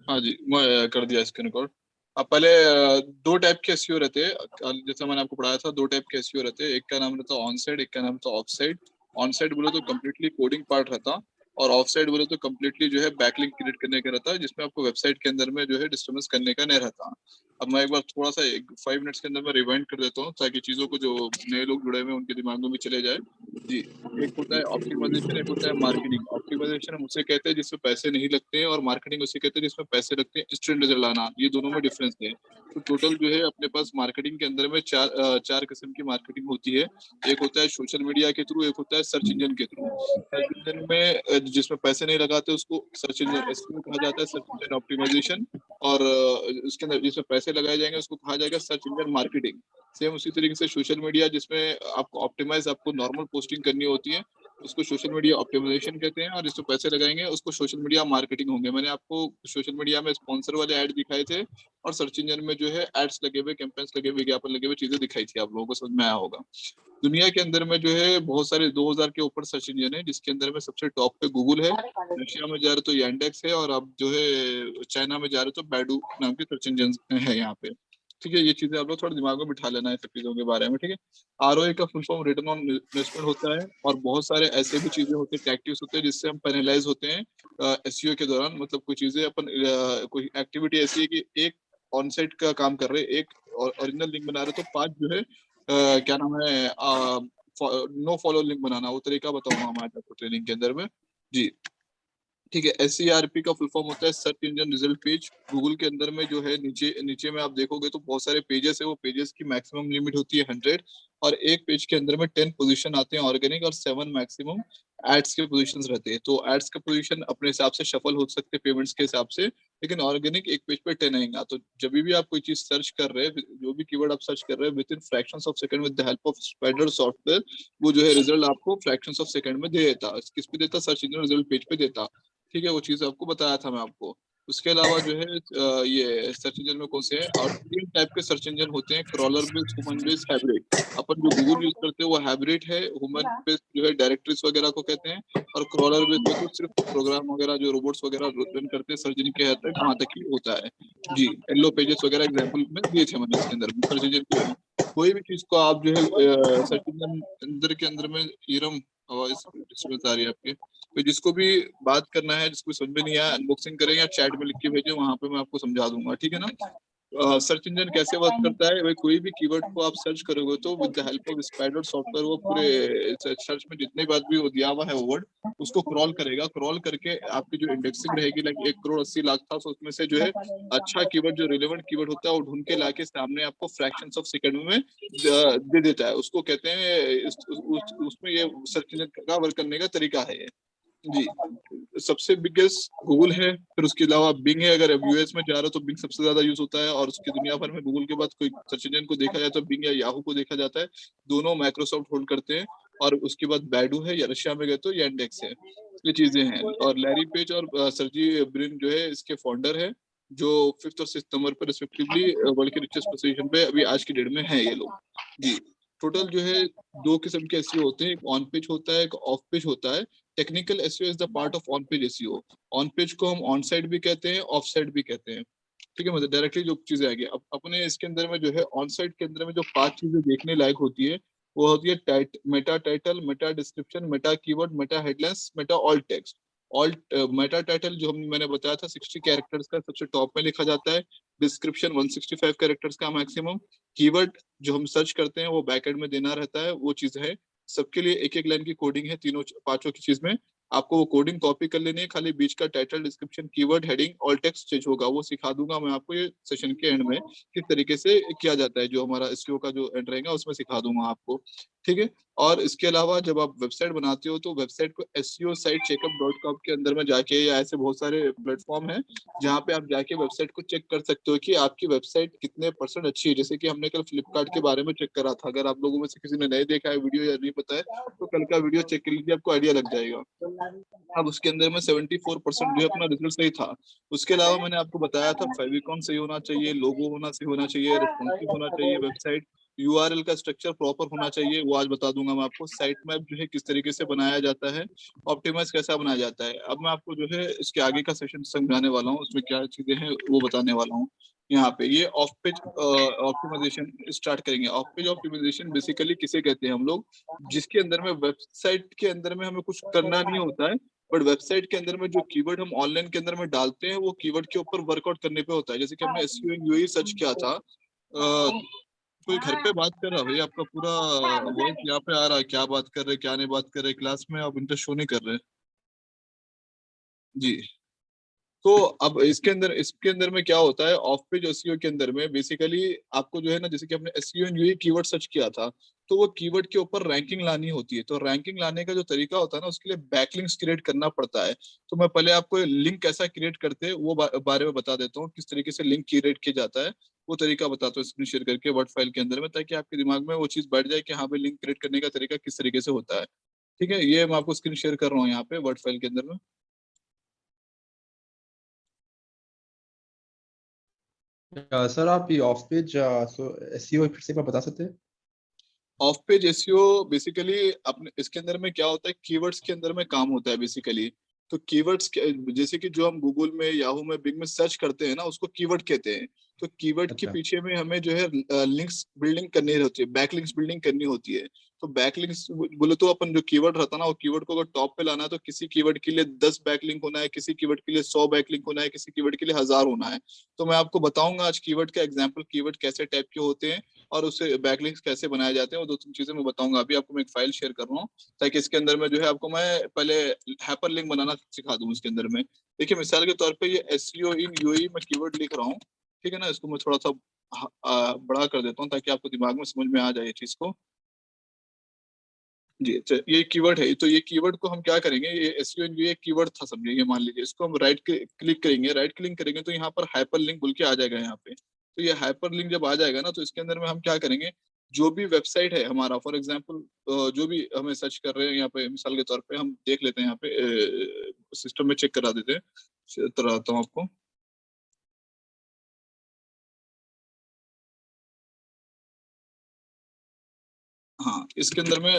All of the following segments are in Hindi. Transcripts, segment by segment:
हाँ जी, मैं कर दिया स्क्रीन रिकॉर्ड। अब पहले दो टाइप के एसईओ रहते हैं, जैसा मैंने आपको पढ़ाया था, दो टाइप के एसईओ रहते हैं। एक का नाम रहता है ऑन साइड, एक का नाम रहता है ऑफ साइड। ऑन साइड बोले तो कम्प्लीटली कोडिंग पार्ट रहता, और ऑफ साइड बोले तो कम्प्लीटली जो है बैकलिंक क्रिएट करने का रहता है, जिसमें आपको वेबसाइट के अंदर में जो है डिस्टर्बेंस करने का नहीं रहता। अब मैं एक बार थोड़ा सा 5 मिनट्स के अंदर में रिवाइंड कर देता हूँ, ताकि चीजों को जो नए लोग जुड़े हुए हैं उनके दिमाग में भी चले जाए। जी, एक होता है ऑप्टिमाइजेशन, एक होता है मार्केटिंग। ऑप्टिमाइजेशन हम उसे कहते हैं जिसमें पैसे नहीं लगते हैं, और मार्केटिंग उसे कहते हैं जिसमें पैसे लगते हैं, इंस्टेंट रिजल्ट लाना। ये दोनों में डिफरेंस है। तो टोटल जो है अपने पास मार्केटिंग के अंदर में चार किस्म की मार्केटिंग होती है। एक होता है सोशल मीडिया के थ्रू, एक होता है सर्च इंजन के थ्रू। सर्च इंजन में जिसमें पैसे नहीं लगाते उसको सर्च इंजन एसईओ कहा जाता है, सर्च इंजन ऑप्टिमाइजेशन। और इसके अंदर जिसमें पैसे लगाए जाएंगे उसको कहा जाएगा सर्च इंजन मार्केटिंग। सेम उसी तरीके से सोशल मीडिया, जिसमें आपको ऑप्टिमाइज, आपको नॉर्मल पोस्टिंग करनी होती है, उसको सोशल मीडिया ऑप्टिमाइजेशन कहते हैं। और जिसको पैसे लगाएंगे उसको सोशल मीडिया मार्केटिंग होंगे। मैंने आपको सोशल मीडिया में स्पॉन्सर वाले ऐड दिखाए थे, और सर्च इंजन में जो है एड्स लगे हुए, कैंपेन्स लगे हुए, विज्ञापन लगे हुए चीजें दिखाई थी। आप लोगों को समझ में आया होगा। दुनिया के अंदर में जो है बहुत सारे 2000 के ऊपर सर्च इंजन है, जिसके अंदर में सबसे टॉप पे गूगल है। रशिया में जा रहे तो यांडेक्स है, और अब जो है चाइना में जा रहे तो बैडू नाम के सर्च इंजन है यहाँ पे। ठीक है, ये चीजें आप लोग थोड़ा दिमाग में बिठा लेना है सब चीजों के बारे में। ठीक है, आरओए का full form return on investment होता है। और बहुत सारे ऐसे भी चीजें होते हैं, टैक्टिक्स होते हैं, जिससे हम पेनलाइज होते हैं एसईओ के दौरान। मतलब कोई चीजें अपन कोई एक्टिविटी ऐसी है कि एक ऑन साइट का काम कर रहे हैं, एक ओरिजिनल लिंक बना रहे, तो 5 जो है क्या नाम है, नो फॉलो लिंक बनाना, वो तरीका बताऊंगा मैं आपको ट्रेनिंग के अंदर में। जी, ठीक है। एसईआरपी का फुल फॉर्म होता है search engine result page. Google के अंदर में जो है नीचे नीचे में आप देखोगे तो बहुत सारे पेजेस है। वो पेजेस की मैक्सिमम लिमिट होती है 100, और एक पेज के अंदर में 10 पोजीशन आते हैं ऑर्गेनिक, और 7 मैक्सिमम एड्स के पोजीशंस रहते हैं। तो एड्स के पोजीशन अपने हिसाब से शफल हो सकते हैं पेमेंट्स के हिसाब से, लेकिन ऑर्गेनिक एक पेज पे 10 आएगा। तो जब भी आप कोई चीज सर्च कर रहे हैं, जो भी कीवर्ड आप सर्च कर रहे हैं, with in fractions of second with the help of spider software, वो जो है रिजल्ट आपको फ्रैक्शंस ऑफ सेकंड में दे देता। किस पे देता? सर्च इंजन रिजल्ट पेज पे देता। ठीक है, वो चीज आपको बताया था मैं आपको। उसके अलावा जो है ये सर्च इंजन में कौन से हैं, और 3 टाइप के सर्च इंजन होते हैं, crawler based, human based, hybrid. अपन जो गूगल यूज करते हैं वो हाइब्रिड है। ह्यूमन बेस्ड जो है डायरेक्टरीज वगैरह को कहते हैं, और क्रॉलर बेस्ड में तो सिर्फ प्रोग्राम वगैरह जो रोबोट्स वगैरह रन करते हैं, सर्च इंजन के हद तक वहां तक ही होता है। जी, येलो पेजेस वगैरह एग्जाम्पल में दिए थे मैंने इसके अंदर सर्च इंजन के। कोई भी चीज को आप जो है सर्च इंजन अंदर के अंदर में ईरम आवाज डिस्टर्बेंस आ रही है आपके, तो जिसको भी बात करना है, जिसको समझ में नहीं आया, अनबॉक्सिंग करें या चैट में लिख के भेजें, वहां पे मैं आपको समझा दूंगा। ठीक है ना? सर्च इंजन कैसे वर्क करता है भाई? कोई भी कीवर्ड को आप सर्च करोगे तो with the help of spider software वो पूरे सर्च में जितने बार भी वो दिया हुआ है वर्ड, उसको क्रॉल करेगा। क्रॉल करके आपकी जो इंडेक्सिंग रहेगी, लाइक 1,80,00,000 था, तो उसमें से जो है अच्छा कीवर्ड, जो रिलेवेंट कीवर्ड होता है, वो ढूंढ के लाके सामने आपको फ्रैक्शंस ऑफ सेकंड में दे देता है। उसको कहते हैं उसमें ये सर्च इंजन का वर्क करने का तरीका है ये। जी, सबसे बिगेस्ट गूगल है, फिर उसके अलावा बिंग है। अगर अब यूएस में जा रहे हो तो बिंग सबसे ज्यादा यूज होता है, और उसकी दुनिया भर में गूगल के बाद कोई सर्च इंजन को देखा जाए तो बिंग या याहू को देखा जाता है। दोनों माइक्रोसॉफ्ट होल्ड करते हैं। और उसके बाद बैडू है, या रशिया में गए तो यांडेक्स है। ये चीजें हैं। और लैरी पेज और सर्जी ब्रिन जो है इसके फाउंडर है, जो 5 और 6 नंबर पर रिस्पेक्टिवली वर्ल्ड के रिचेस्ट पोजीशन पे अभी आज की डेट में है ये लोग। जी, टोटल जो है 2 किस्म के एसईओ होते हैं, एक ऑन पेज होता है, एक ऑफ पेज होता है। Technical SEO is the part of on page SEO. On page को हम ऑन साइड भी कहते हैं, ऑफ साइड भी कहते हैं। ठीक है, मतलब डायरेक्टली जो चीजें आएगी। अब अपने इसके अंदर में जो है ऑन साइड के अंदर में जो 5 चीजें देखने लायक होती है, वो होती है Meta title, Meta description, Meta keyword, Meta headlines, Meta alt text. Alt Meta title जो मैंने बताया था 60 कैरेक्टर्स का सबसे टॉप में लिखा जाता है। डिस्क्रिप्शन 165 कैरेक्टर्स का मैक्सिमम। कीवर्ड जो हम सर्च करते हैं वो बैकएंड में देना रहता है, वो चीज है। सबके लिए एक एक लाइन की कोडिंग है, तीनों पांचों की चीज में। आपको वो कोडिंग कॉपी कर लेनी है, खाली बीच का title, description, keyword, heading, all text change होगा। वो सिखा दूंगा मैं आपको ये सेशन के एंड में, किस तरीके से किया जाता है। जो हमारा एसईओ का जो एंड रहेगा उसमें सिखा दूंगा आपको। ठीक है। और इसके अलावा जब आप वेबसाइट बनाते हो तो वेबसाइट को एसईओ साइट चेकअप.com के अंदर में जाके, या ऐसे बहुत सारे प्लेटफॉर्म है जहाँ पे आप जाके वेबसाइट को चेक कर सकते हो कि आपकी वेबसाइट कितने % अच्छी है। जैसे कि हमने कल फ्लिपकार्ट के बारे में चेक करा था। अगर आप लोगों में से किसी ने नहीं देखा है वीडियो या नहीं पता है तो कल का वीडियो चेक कर लीजिए, आपको आइडिया लग जाएगा। अब उसके अंदर में 74% जो है अपना रिजल्ट सही था। उसके अलावा मैंने आपको बताया था फेविकॉन सही होना चाहिए, लोगो होना सही होना चाहिए, रिस्पॉन्सिव होना चाहिए वेबसाइट, यूआरएल का स्ट्रक्चर प्रॉपर होना चाहिए, वो आज बता दूंगा मैं आपको। साइट मैप जो है किस तरीके से बनाया जाता है, ऑप्टिमाइज कैसा बनाया जाता है। अब मैं आपको जो है इसके आगे का सेशन समझाने वाला हूँ, उसमें क्या चीजें हैं वो बताने वाला हूँ। यहाँ पे ये ऑफ पेज ऑप्टिमाइजेशन स्टार्ट करेंगे। ऑफ पेज ऑप्टिमाइजेशन बेसिकली किसे कहते हैं हम लोग, जिसके अंदर में वेबसाइट के अंदर में हमें कुछ करना नहीं होता है, बट वेबसाइट के अंदर में जो कीवर्ड हम ऑनलाइन के अंदर में डालते हैं वो कीवर्ड के ऊपर वर्कआउट करने पे होता है। जैसे कि हमने एसईओ एंड यूई सर्च किया था। कोई घर पे बात कर रहा है भाई, आपका पूरा वॉइस यहाँ पे आ रहा है, क्या बात कर रहे क्या नहीं बात कर रहे, क्लास में आप इंटरेस्ट शो नहीं कर रहे। जी। तो अब इसके अंदर में क्या होता है, ऑफ पेज एसईओ के अंदर में बेसिकली आपको जो है ना, जैसे कि हमने SEO and UE keyword search किया था, तो वो कीवर्ड के ऊपर रैंकिंग लानी होती है। तो रैंकिंग लाने का जो तरीका होता है ना, उसके लिए बैकलिंक्स क्रिएट करना पड़ता है। तो मैं पहले आपको लिंक कैसा क्रिएट करते हैं वो बारे में बता देता हूँ, किस तरीके से लिंक क्रिएट किया जाता है वो तरीका बताता हूँ स्क्रीन शेयर करके वर्ड फाइल के अंदर में, ताकि आपके दिमाग में वो चीज बैठ जाए कि हाँ भाई लिंक क्रिएट करने का तरीका किस तरीके से होता है। ठीक है, ये मैं आपको स्क्रीन शेयर कर रहा हूँ यहाँ पे वर्ड फाइल के अंदर में। सर आप ये ऑफ पेज एसईओ फिर से एक बार बता सकते हैं? ऑफ पेज एसईओ बेसिकली अपने इसके अंदर में क्या होता है, कीवर्ड्स के अंदर में काम होता है बेसिकली। तो कीवर्ड्स जैसे कि जो हम गूगल में, याहू में, बिंग में सर्च करते हैं ना, उसको कीवर्ड कहते हैं। तो कीवर्ड के अच्छा। पीछे में हमें जो है लिंक्स बिल्डिंग करनी होती है, बैक लिंक्स बिल्डिंग करनी होती है। तो बैक लिंक्स बोले तो अपन जो कीवर्ड रहता है ना, वो कीवर्ड को अगर टॉप पे लाना है तो किसी कीवर्ड के लिए 10 बैक लिंक होना है, किसी कीवर्ड के लिए 100 बैक लिंक होना है, किसी कीवर्ड के लिए 1000 होना है। तो मैं आपको बताऊंगा आज कीवर्ड का एग्जाम्पल, कीवर्ड कैसे टाइप के होते हैं और उससे बैकलिंक्स कैसे बनाए जाते हैं, वो दो तीन चीजें मैं बताऊंगा। अभी आपको मैं एक फाइल शेयर कर रहा हूँ, ताकि इसके अंदर में जो है आपको मैं पहले हाइपर लिंक बनाना सिखा दूं इसके अंदर में। देखिए मिसाल के तौर पे ये एसईओ इन यूएई में कीवर्ड लिख रहा हूँ, ठीक है ना। इसको मैं थोड़ा सा बड़ा कर देता हूँ ताकि आपको दिमाग में समझ में आ जाए ये चीज को। जी अच्छा, ये कीवर्ड है। तो ये कीवर्ड को हम क्या करेंगे, ये एसईओ इन यूएई कीवर्ड था समझिए, ये मान लीजिए। इसको हम राइट क्लिक करेंगे, राइट क्लिक करेंगे तो यहाँ पर हाइपर लिंक बोल के आ जाएगा यहाँ पे। तो ये हाइपर लिंक जब आ जाएगा ना, तो इसके अंदर में हम क्या करेंगे, जो भी वेबसाइट है हमारा, फॉर एग्जांपल जो भी हमें सर्च कर रहे हैं यहाँ पे, मिसाल के तौर पे हम देख लेते हैं यहाँ पे, सिस्टम में चेक करा देते हैं, कराता हूँ आपको। हाँ, इसके अंदर में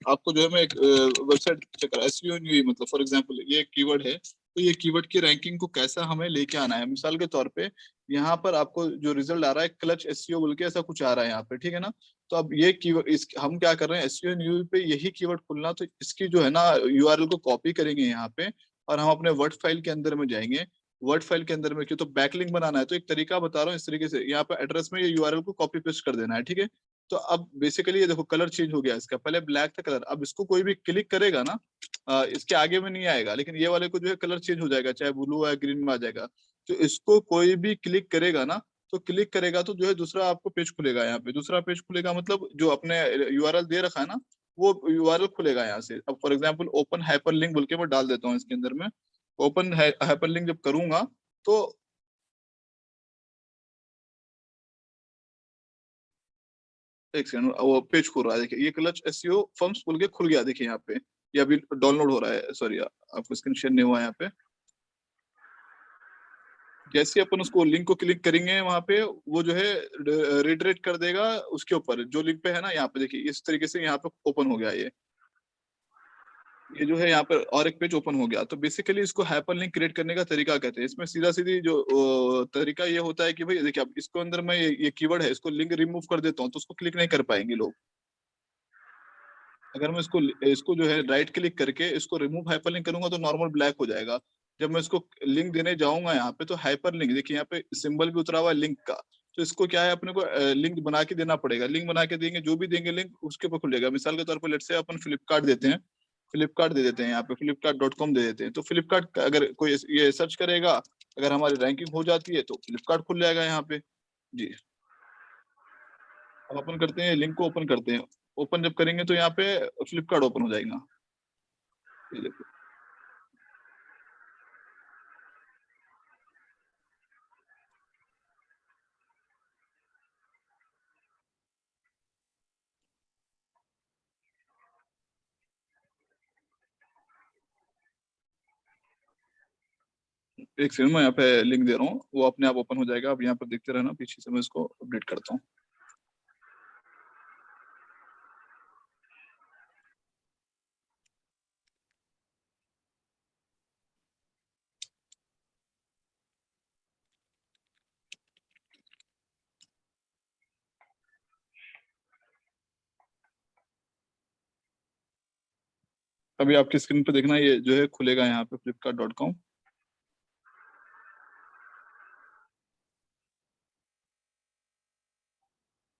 आपको जो है मैं एक वेबसाइट चेक करा, एसईओ न्यू, मतलब फॉर एग्जांपल ये एक कीवर्ड है, तो ये कीवर्ड की रैंकिंग को कैसा हमें लेके आना है। मिसाल के तौर पे यहाँ पर आपको जो रिजल्ट आ रहा है क्लच एसईओ बोल के ऐसा कुछ आ रहा है यहाँ पे, ठीक है ना। तो अब ये कीवर्ड हम क्या कर रहे हैं, एसईओ न्यू पे यही कीवर्ड खुलना, तो इसकी जो है ना यूआरएल को कॉपी करेंगे यहाँ पे, और हम अपने वर्ड फाइल के अंदर में जाएंगे। वर्ड फाइल के अंदर में क्यों, तो बैकलिंक बनाना है, तो एक तरीका बता रहा हूँ इस तरीके से, यहाँ पे एड्रेस में ये यूआरएल को कॉपी पेस्ट कर देना है, ठीक है। तो अब बेसिकली ये देखो कलर चेंज हो गया इसका, पहले ब्लैक था कलर, अब इसको कोई भी क्लिक करेगा ना, इसके आगे में नहीं आएगा, लेकिन ये वाले को जो है कलर चेंज हो जाएगा, चाहे ब्लू या ग्रीन में आ जाएगा। तो इसको कोई भी क्लिक करेगा ना, तो क्लिक करेगा तो जो है दूसरा आपको पेज खुलेगा, यहाँ पे दूसरा पेज खुलेगा, मतलब जो अपने यूआरएल दे रखा है ना, वो यूआरएल खुलेगा यहाँ से। अब for example open hyper link बोल के मैं डाल देता हूँ इसके अंदर में। ओपन हाइपर लिंक जब करूंगा तो एक सेकंड, वो पेज खुल रहा है, देखिए ये क्लच एसईओ फर्म्स बोल के खुल गया, देखिए यहाँ पे। ये अभी डाउनलोड हो रहा है, सॉरी आपको स्क्रीन शेयर नहीं हुआ है यहाँ पे। जैसे ही अपन उसको लिंक को क्लिक करेंगे वहां पे, वो जो है रिडायरेक्ट कर देगा उसके ऊपर जो लिंक पे है ना, यहाँ पे देखिए इस तरीके से यहाँ पे ओपन हो गया ये जो है यहाँ पर और एक पेज ओपन हो गया। तो बेसिकली इसको हाइपर लिंक क्रिएट करने का तरीका कहते हैं। इसमें सीधा सीधी जो तरीका ये होता है कि भाई देखिए, अब इसको अंदर में ये कीवर्ड है, इसको लिंक रिमूव कर देता हूँ तो उसको क्लिक नहीं कर पाएंगे लोग। अगर मैं इसको इसको जो है राइट क्लिक करके इसको रिमूव हाइपर लिंक करूंगा तो नॉर्मल ब्लैक हो जाएगा। जब मैं इसको लिंक देने जाऊंगा यहाँ पे, तो हाइपर लिंक देखिए यहाँ पे सिंबल भी उतरा हुआ है लिंक का। तो इसको क्या है, अपने को लिंक बना के देना पड़ेगा। लिंक बना के देंगे, जो भी देंगे लिंक उसके ऊपर खुलेगा। मिसाल के तौर पर लेट से अपन फ्लिपकार्ट देते हैं, फ्लिपकार्ट दे देते हैं यहाँ पे, flipkart.com दे देते हैं। तो फ्लिपकार्ट का अगर कोई ये सर्च करेगा, अगर हमारी रैंकिंग हो जाती है तो फ्लिपकार्ट खुल जाएगा यहाँ पे। जी। अब अपन करते हैं लिंक को ओपन करते हैं। ओपन जब करेंगे तो यहाँ पे फ्लिपकार्ट ओपन हो जाएगा, ये देखो। एक सेकंड, मैं यहाँ पे लिंक दे रहा हूँ, वो अपने आप ओपन हो जाएगा। अब यहाँ पर देखते रहना, पीछे से मैं इसको अपडेट करता हूँ। अभी आपकी स्क्रीन पे देखना, ये जो है खुलेगा यहाँ पे flipkart.com।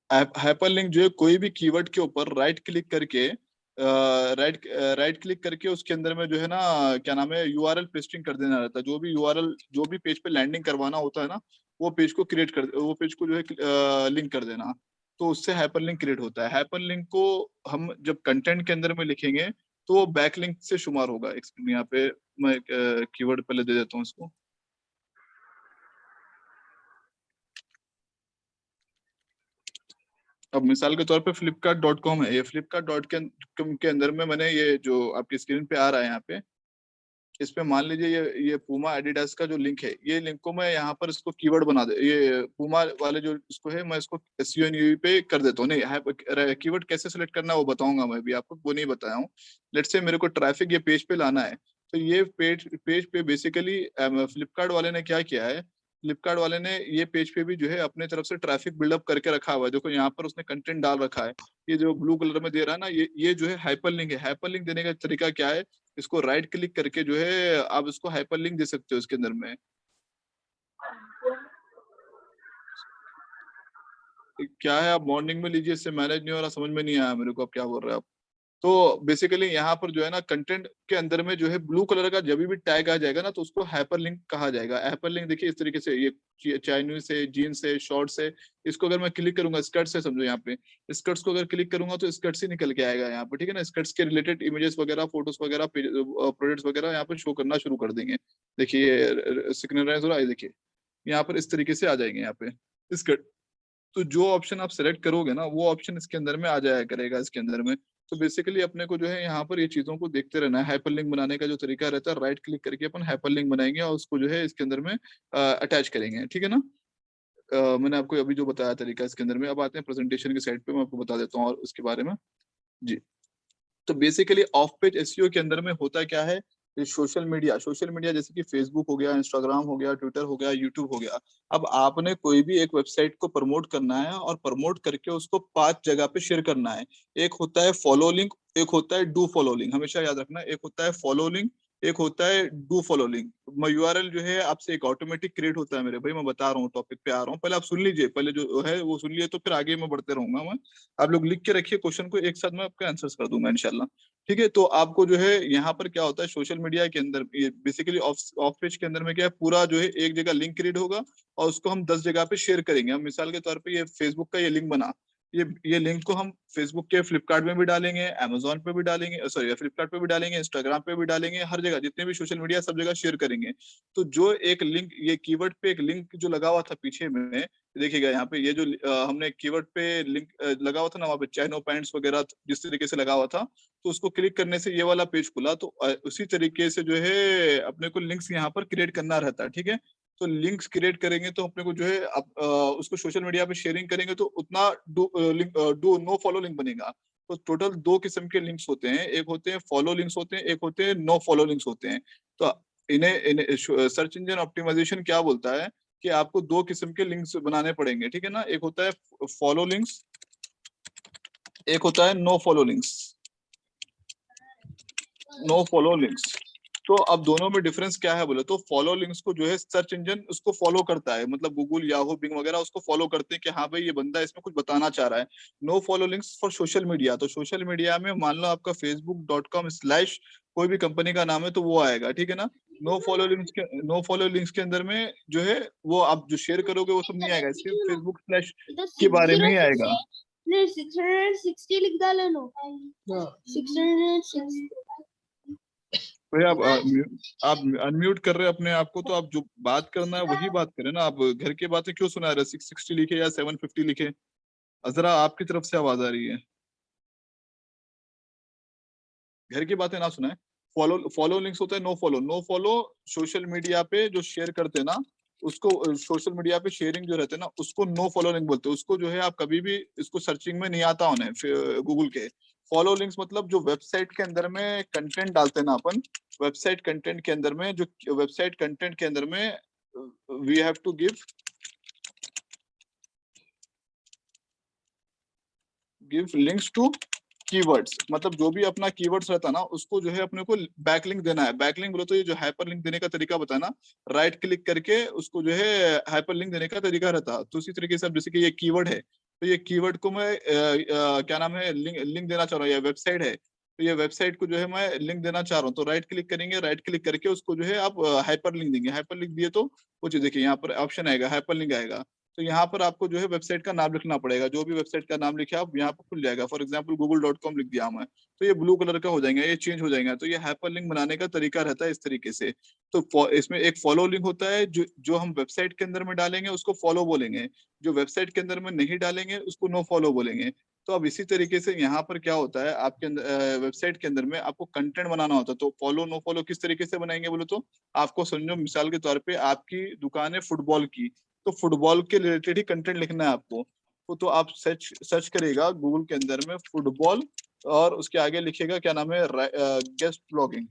हाइपरलिंक जो है कोई भी कीवर्ड के ऊपर राइट क्लिक करके राइट क्लिक करके उसके अंदर में जो है ना, क्या नाम है, यूआरएल पेस्टिंग कर देना रहता है। जो भी यूआरएल, जो भी पेज पे लैंडिंग करवाना होता है ना, वो पेज को क्रिएट कर, वो पेज को जो है लिंक कर देना। तो उससे हाइपरलिंक क्रिएट होता है। हाइपरलिंक को हम जब कंटेंट के अंदर में लिखेंगे तो वो बैकलिंक से शुमार होगा। यहाँ पे मैं कीवर्ड पहले दे देता हूँ इसको। अब मिसाल के तौर पे flipkart.com है, ये flipkart.com के अंदर में मैंने ये जो आपकी स्क्रीन पे आ रहा है यहाँ पे, इस पे मान लीजिए ये पूमा एडिडास का जो लिंक है, ये लिंक को मैं यहाँ पर इसको कीवर्ड बना दे, ये पूमा वाले जो इसको है, मैं इसको एसईओ एनईओ पे कर देता हूँ। नहीं, कीवर्ड कैसे सेलेक्ट करना है वो बताऊंगा मैं भी आपको, वो नहीं बताया हूँ। लेट्स से मेरे को ट्रैफिक ये पेज पे लाना है, तो ये पेज पे बेसिकली फ्लिपकार्ट वाले ने क्या किया है, फ्लिपकार्ट वाले ने ये पेज पे भी जो है अपने तरफ से ट्रैफिक बिल्डअप करके रखा हुआ है। देखो यहाँ पर उसने कंटेंट डाल रखा है, ये जो ब्लू कलर में दे रहा है ना, ये जो है हाइपरलिंक है। हाइपरलिंक देने का तरीका क्या है, इसको राइट क्लिक करके जो है आप इसको हाइपरलिंक दे सकते हो इसके अंदर में। क्या है, आप मॉर्निंग में लीजिए, इससे मैनेज नहीं हो रहा, समझ में नहीं आया मेरे को आप क्या बोल रहे हैं आप। तो बेसिकली यहाँ पर जो है ना, कंटेंट के अंदर में जो है ब्लू कलर का जब भी टैग आ जाएगा ना, तो उसको हाइपरलिंक कहा जाएगा। हाइपरलिंक देखिए इस तरीके से, ये चाइनीज से, जीन्स से, शॉर्ट से, इसको अगर मैं क्लिक करूंगा, स्कर्ट से समझो, यहाँ पे स्कर्ट्स को अगर क्लिक करूंगा तो स्कर्ट से निकल के आएगा यहाँ पे, ठीक है ना। स्कर्ट्स के रिलेटेड इमेजेस वगैरह, फोटोज वगैरह, प्रोडक्ट्स वगैरह यहाँ पे शो करना शुरू कर देंगे। देखिए सिक्वेंस हो रहा है, देखिए यहाँ पर इस तरीके से आ जाएंगे यहाँ पे स्कर्ट। तो जो ऑप्शन आप सेलेक्ट करोगे ना, वो ऑप्शन इसके अंदर में आ जाया करेगा इसके अंदर में। तो बेसिकली अपने को जो है यहाँ पर ये चीजों को देखते रहना है। हाइपरलिंक बनाने का जो तरीका रहता है, राइट क्लिक करके अपन हाइपरलिंक बनाएंगे और उसको जो है इसके अंदर में अटैच करेंगे, ठीक है ना। मैंने आपको अभी जो बताया तरीका इसके अंदर में। अब आते हैं प्रेजेंटेशन के साइड पे, मैं आपको बता देता हूँ और उसके बारे में। जी, तो बेसिकली ऑफ पेज एसईओ के अंदर में होता क्या है, सोशल मीडिया जैसे कि फेसबुक हो गया, इंस्टाग्राम हो गया, ट्विटर हो गया, यूट्यूब हो गया। अब आपने कोई भी एक वेबसाइट को प्रमोट करना है और प्रमोट करके उसको 5 जगह पे शेयर करना है। एक होता है फॉलो लिंक, एक होता है डू फॉलो लिंक, हमेशा याद रखना। एक होता है फॉलो लिंक, एक होता है डू फॉलो लिंक। यूआरएल जो है आपसे एक ऑटोमेटिक क्रिएट होता है मेरे भाई, मैं बता रहा हूँ, टॉपिक पे आ रहा हूँ, पहले आप सुन लीजिए, पहले जो है वो सुन लीजिए, तो फिर आगे मैं बढ़ते रहूंगा मैं। आप लोग लिख के रखिए क्वेश्चन को, एक साथ मैं आपके आंसर्स कर दूंगा इंशाल्लाह। ठीक है, तो आपको जो है यहाँ पर क्या होता है, सोशल मीडिया के अंदर ये बेसिकली ऑफ पेज के अंदर में क्या है, पूरा जो है एक जगह लिंक क्रिएट होगा और उसको हम 10 जगह पे शेयर करेंगे। हम मिसाल के तौर पे ये फेसबुक का ये लिंक बना, ये लिंक को हम फेसबुक के फ्लिपकार्ट में भी डालेंगे, अमेजोन पे भी डालेंगे, सॉरी फ्लिपकार्ट पे भी डालेंगे, इंस्टाग्राम पे भी डालेंगे, हर जगह जितने भी सोशल मीडिया सब जगह शेयर करेंगे। तो जो एक लिंक, ये कीवर्ड पे एक लिंक जो लगा हुआ था पीछे में, देखिएगा यहाँ पे ये जो हमने कीवर्ड पे लिंक लगा हुआ था ना, वहाँ पे चाइनो पैंट्स वगैरह जिस तरीके से लगा हुआ था, तो उसको क्लिक करने से ये वाला पेज खुला। तो उसी तरीके से जो है अपने को लिंक्स यहाँ पर क्रिएट करना रहता है, ठीक है। तो लिंक्स क्रिएट करेंगे तो अपने को जो है उसको सोशल मीडिया पे शेयरिंग करेंगे तो उतना डू नो फॉलो लिंक बनेगा। तो टोटल 2 किस्म के लिंक्स होते हैं, एक होते हैं फॉलो लिंक्स होते हैं, एक होते हैं नो फॉलो लिंक्स होते हैं। तो इन्हें सर्च इंजन ऑप्टिमाइजेशन क्या बोलता है कि आपको 2 किस्म के लिंक्स बनाने पड़ेंगे, ठीक है ना। एक होता है फॉलो लिंक्स, एक होता है no follow links, no follow links. तो अब दोनों में डिफरेंस क्या है बोले तो, फॉलो लिंक्स को जो है सर्च इंजन उसको फॉलो करता है, मतलब गूगल, याहू, बिंग वगैरह उसको फॉलो करते हैं कि हाँ भाई ये बंदा इसमें कुछ बताना चाह रहा है। No follow links for social media, तो सोशल मीडिया में मान लो आपका facebook.com/ कोई भी कंपनी का नाम है तो वो आएगा, ठीक है ना। नो फॉलो लिंक्स के अंदर में जो है वो आप जो शेयर करोगे वो सब नहीं आएगा, सिर्फ फेसबुक/ के बारे में ही आएगा। 660 लिख डाले नो 660। भाई आप अनम्यूट कर रहे हैं अपने आप को, तो आप जो बात करना है वही बात करें ना। आप घर की बातें क्यों सुना रहे, 660 लिखे या 750 लिखे। अजरा आपकी तरफ से आवाज आ रही है, घर की बातें ना सुनाए। फॉलो लिंक्स होता है no follow. No follow social media पे जो शेयर करते हैं ना, उसको सोशल मीडिया पे शेयरिंग जो रहते हैं ना, उसको नो फॉलो लिंक बोलते हैं। उसको जो है आप कभी भी इसको सर्चिंग में नहीं आता उन्हें गूगल के। फॉलो लिंक्स मतलब जो वेबसाइट के अंदर में कंटेंट डालते हैं ना अपन, वेबसाइट कंटेंट के अंदर में, जो वेबसाइट कंटेंट के अंदर में we have to give links to keywords, मतलब जो भी अपना कीवर्ड्स रहता है ना उसको जो है अपने को बैकलिंक देना है। बैकलिंक बोलो तो ये जो हाइपरलिंक देने का तरीका बताया ना, राइट क्लिक करके उसको जो है हाइपरलिंक देने का तरीका रहता है। तो उसी तरीके से अब जैसे कि ये कीवर्ड है, तो ये कीवर्ड को मैं क्या नाम है, लिंक देना चाह रहा हूँ, ये वेबसाइट है तो ये वेबसाइट को जो है मैं लिंक देना चाह रहा हूँ, तो राइट क्लिक करेंगे, राइट क्लिक करके उसको जो है आप हाइपर लिंक देंगे। हाइपर लिंक दिए तो वो चीज देखिए यहाँ पर ऑप्शन आएगा, हाइपर लिंक आएगा। तो यहाँ पर आपको जो है वेबसाइट का नाम लिखना पड़ेगा, जो भी वेबसाइट का नाम लिखे आप यहाँ पर खुल जाएगा। फॉर एग्जाम्पल google.com लिख दिया मैं, तो ये ब्लू कलर का हो जाएगा, ये चेंज हो जाएगा। तो ये हाइपर लिंक बनाने का तरीका रहता है इस तरीके से। तो इसमें एक फॉलो लिंक होता है, जो हम वेबसाइट के अंदर में डालेंगे उसको फॉलो बोलेंगे, जो वेबसाइट के अंदर में नहीं डालेंगे उसको नो फॉलो बोलेंगे। तो अब इसी तरीके से यहाँ पर क्या होता है, आपके अंदर वेबसाइट के अंदर में आपको कंटेंट बनाना होता है। तो फॉलो नो फॉलो किस तरीके से बनाएंगे बोले तो, आपको समझो मिसाल के तौर पे आपकी दुकान है फुटबॉल की, तो फुटबॉल के रिलेटेड ही कंटेंट लिखना है आपको। तो आप सर्च करेगा गूगल के अंदर में फुटबॉल, और उसके आगे लिखेगा क्या नाम है, गेस्ट ब्लॉगिंग।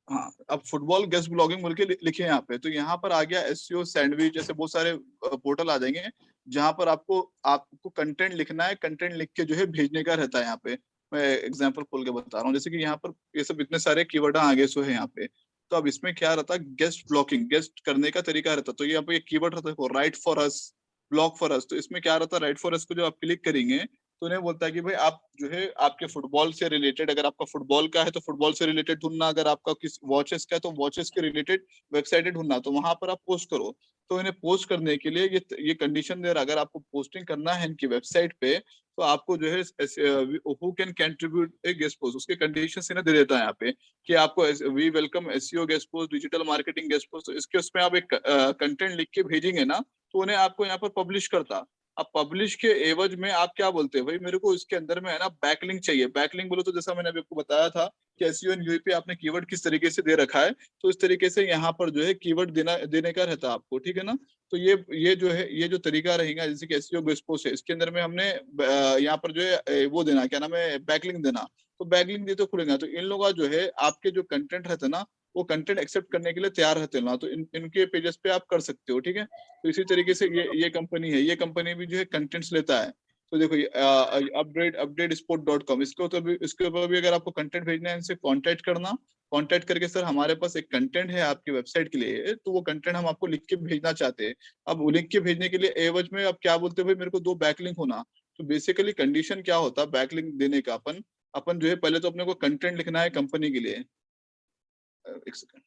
हाँ, अब फुटबॉल गेस्ट ब्लॉगिंग बोल के लिखे यहाँ पे, तो यहाँ पर आ गया एसईओ सैंडविच, जैसे बहुत सारे पोर्टल आ जाएंगे जहाँ पर आपको कंटेंट लिखना है, कंटेंट लिख के जो है भेजने का रहता है। यहाँ पे मैं एग्जांपल खोल के बता रहा हूँ, जैसे कि यहाँ पर ये सब इतने सारे कीवर्ड आगे सो है यहाँ पे। तो अब इसमें क्या रहता है, गेस्ट ब्लॉकिंग, गेस्ट करने का तरीका रहता है। तो यहाँ पे ये कीवर्ड रहता है right for us, block for us. तो इसमें क्या रहता है, राइट फॉर अस को जो आप क्लिक करेंगे तो उन्हें बोलता है कि भाई आप जो है आपके फुटबॉल से रिलेटेड, अगर आपका फुटबॉल का है तो फुटबॉल से रिलेटेड ढूंढना, अगर आपका किस वॉचेस का है तो वॉचेस के रिलेटेड वेबसाइट ढूंढना, तो वहां पर आप पोस्ट करो। तो इन्हें पोस्ट करने के लिए ये कंडीशन दे रहा, अगर आपको पोस्टिंग करना है इनकी वेबसाइट पे तो आपको जो है who can contribute a guest post, उसके कंडीशन इन्हें दे देता है यहाँ पे कि आपको we welcome SEO guest post, digital marketing guest post. तो इसके उसमें आप एक कंटेंट लिख के भेजेंगे ना, तो उन्हें आपको यहाँ पर पब्लिश करता। अब पब्लिश के एवज में आप क्या बोलते हैं, भाई मेरे को इसके अंदर में है ना बैकलिंक चाहिए। बैकलिंक बोलो तो जैसा मैंने अभी आपको बताया था कि एसईओ एंड यूपी आपने कीवर्ड किस तरीके से दे रखा है, तो इस तरीके से यहाँ पर जो है कीवर्ड देने का रहता है आपको, ठीक है ना। तो ये जो है, ये जो तरीका रहेगा, जैसे कि एसईओ गेस्ट पोस्ट है, इसके अंदर में हमने यहाँ पर जो है वो देना, क्या नाम है, बैकलिंक देना। तो बैकलिंक दे तो खुलेगा, तो इन लोगों का जो है आपके जो कंटेंट रहता है ना, वो कंटेंट एक्सेप्ट करने के लिए तैयार रहते हैं ना, तो इनके पेजेस पे आप कर सकते हो, ठीक है। तो इसी तरीके से ये कंपनी है, ये कंपनी भी जो है कंटेंट्स लेता है। तो देखो ये updatesport.com, इसके ऊपर भी अगर आपको कंटेंट भेजना है इनसे कांटेक्ट करना, कांटेक्ट करके सर हमारे पास एक कंटेंट है आपकी वेबसाइट के लिए, तो वो कंटेंट हम आपको लिख के भेजना चाहते हैं। अब लिख के भेजने के लिए एवज में आप क्या बोलते हो, भाई मेरे को 2 बैकलिंक होना। तो बेसिकली कंडीशन क्या होता है बैकलिंक देने का, अपन जो है पहले तो अपने को कंटेंट लिखना है कंपनी के लिए। एक सेकंड।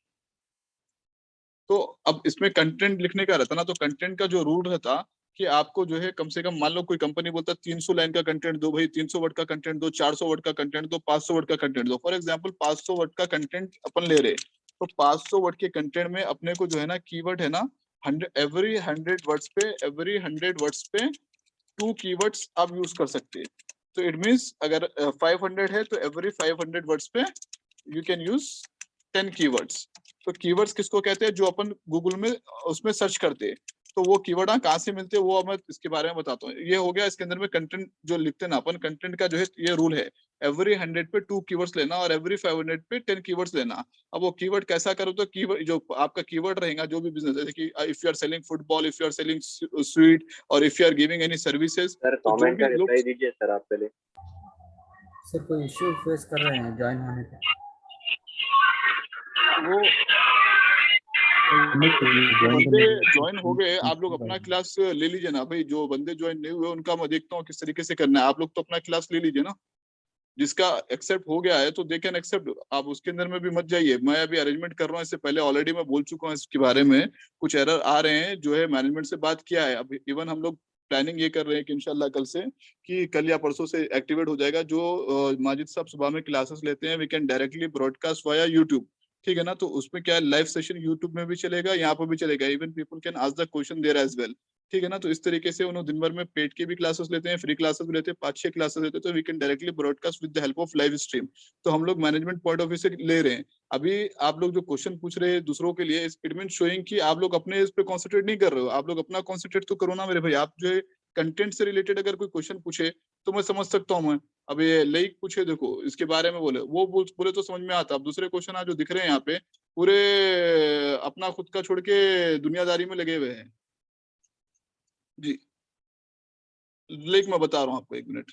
तो अब इसमें कंटेंट लिखने का रहता ना, तो कंटेंट का जो रूल रहता कि आपको जो है कम से कम, मान लो कोई कंपनी बोलता 300 लाइन का कंटेंट दो, भाई 300 वर्ड का कंटेंट दो, 400 वर्ड का कंटेंट दो, 500 वर्ड का कंटेंट दो। फॉर एग्जांपल 500 वर्ड का कंटेंट अपन ले रहे, तो 500 वर्ड के कंटेंट में अपने को जो है ना कीवर्ड है ना, 100 एवरी 100 वर्ड्स पे 2 कीवर्ड्स आप यूज कर सकते हैं। तो इट मींस अगर 500 है तो एवरी 500 वर्ड्स पे यू कैन यूज 10 कीवर्ड्स। तो कीवर्ड्स किसको कहते हैं, जो अपन गूगल में उसमें सर्च करते हैं। तो वो कीवर्ड कहाँ से मिलते हैं वो मैं इसके बारे में बताता हूँ। ये हो गया, इसके अंदर में कंटेंट जो लिखते हैं ना अपन, कंटेंट का जो है ये रूल है, एवरी 100 पे 2 कीवर्ड्स लेना और एवरी 500 पे 10 कीवर्ड्स लेना। अब वो कीवर्ड कैसा करो, तो कीवर्ड जो आपका कीवर्ड रहेगा, जो भी बिजनेस, जैसे कि if you are selling football, if you are selling sweet, और if you are giving any services, sir तो जो कमेंट का भी लोग रिप्लाई दीजिए सर आप पहले। सर कोई इश्यू फेस कर रहे हैं ज्वाइन होने पे? वो बंदे ज्वाइन हो गए, आप लोग अपना क्लास ले लीजिए ना भाई। जो बंदे ज्वाइन नहीं हुए उनका मैं देखता हूँ किस तरीके से करना है। आप लोग तो अपना क्लास ले लीजिए ना, जिसका एक्सेप्ट हो गया है तो दे कैन एक्सेप्ट। आप उसके अंदर में भी मत जाइए, मैं अभी अरेंजमेंट कर रहा हूँ। इससे पहले ऑलरेडी मैं बोल चुका हूँ इसके बारे में, कुछ एरर आ रहे हैं, जो है मैनेजमेंट से बात किया है। अब इवन हम लोग प्लानिंग ये कर रहे हैं कि इंशाल्लाह कल से, कि कल या परसों से एक्टिवेट हो जाएगा। जो माजिद साहब सुबह में क्लासेस लेते हैं, we can directly broadcast via YouTube, ठीक है ना। तो उसमें क्या है, लाइव सेशन यूट्यूब में भी चलेगा, यहाँ पर भी चलेगा, even people can ask the question there as well, ठीक है ना। तो इस तरीके से उन्होंने दिन भर में पेड के भी क्लासेस लेते हैं, फ्री क्लासेस भी लेते हैं, 5-6 क्लासेस लेते हैं। तो we can directly broadcast with the help of live stream. तो हम लोग मैनेजमेंट पॉइंट ऑफ व्यू से ले रहे हैं। अभी आप लोग जो क्वेश्चन पूछ रहे हैं दूसरों के लिए, इट मीन शोइंग कि आप लोग अपने इस पे कॉन्सेंट्रेट नहीं कर रहे हो। आप लोग अपना कॉन्सेंट्रेट तो करो ना मेरे भाई। आप जो है कंटेंट से रिलेटेड अगर कोई क्वेश्चन पूछे तो मैं समझ सकता हूँ मैं। अब ये लाइक पूछे, देखो इसके बारे में बोले, वो बोले तो समझ में आता। अब दूसरे क्वेश्चन आज जो दिख रहे हैं यहाँ पे, पूरे अपना खुद का छोड़ के दुनियादारी में लगे हुए हैं जी। लाइक मैं बता रहा हूँ आपको, एक मिनट।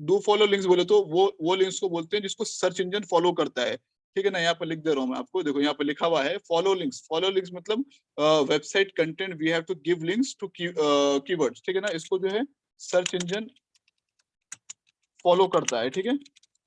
डू फॉलो लिंक्स बोले तो वो लिंक्स को बोलते हैं जिसको सर्च इंजन फॉलो करता है, ठीक है ना। यहाँ पे लिख दे रहा हूँ मैं आपको, देखो यहाँ पे लिखा हुआ है फॉलो लिंक्स। फॉलो लिंक्स मतलब website content we have to give links to keywords, ठीक है ना। इसको जो है सर्च इंजन फॉलो करता है, ठीक है।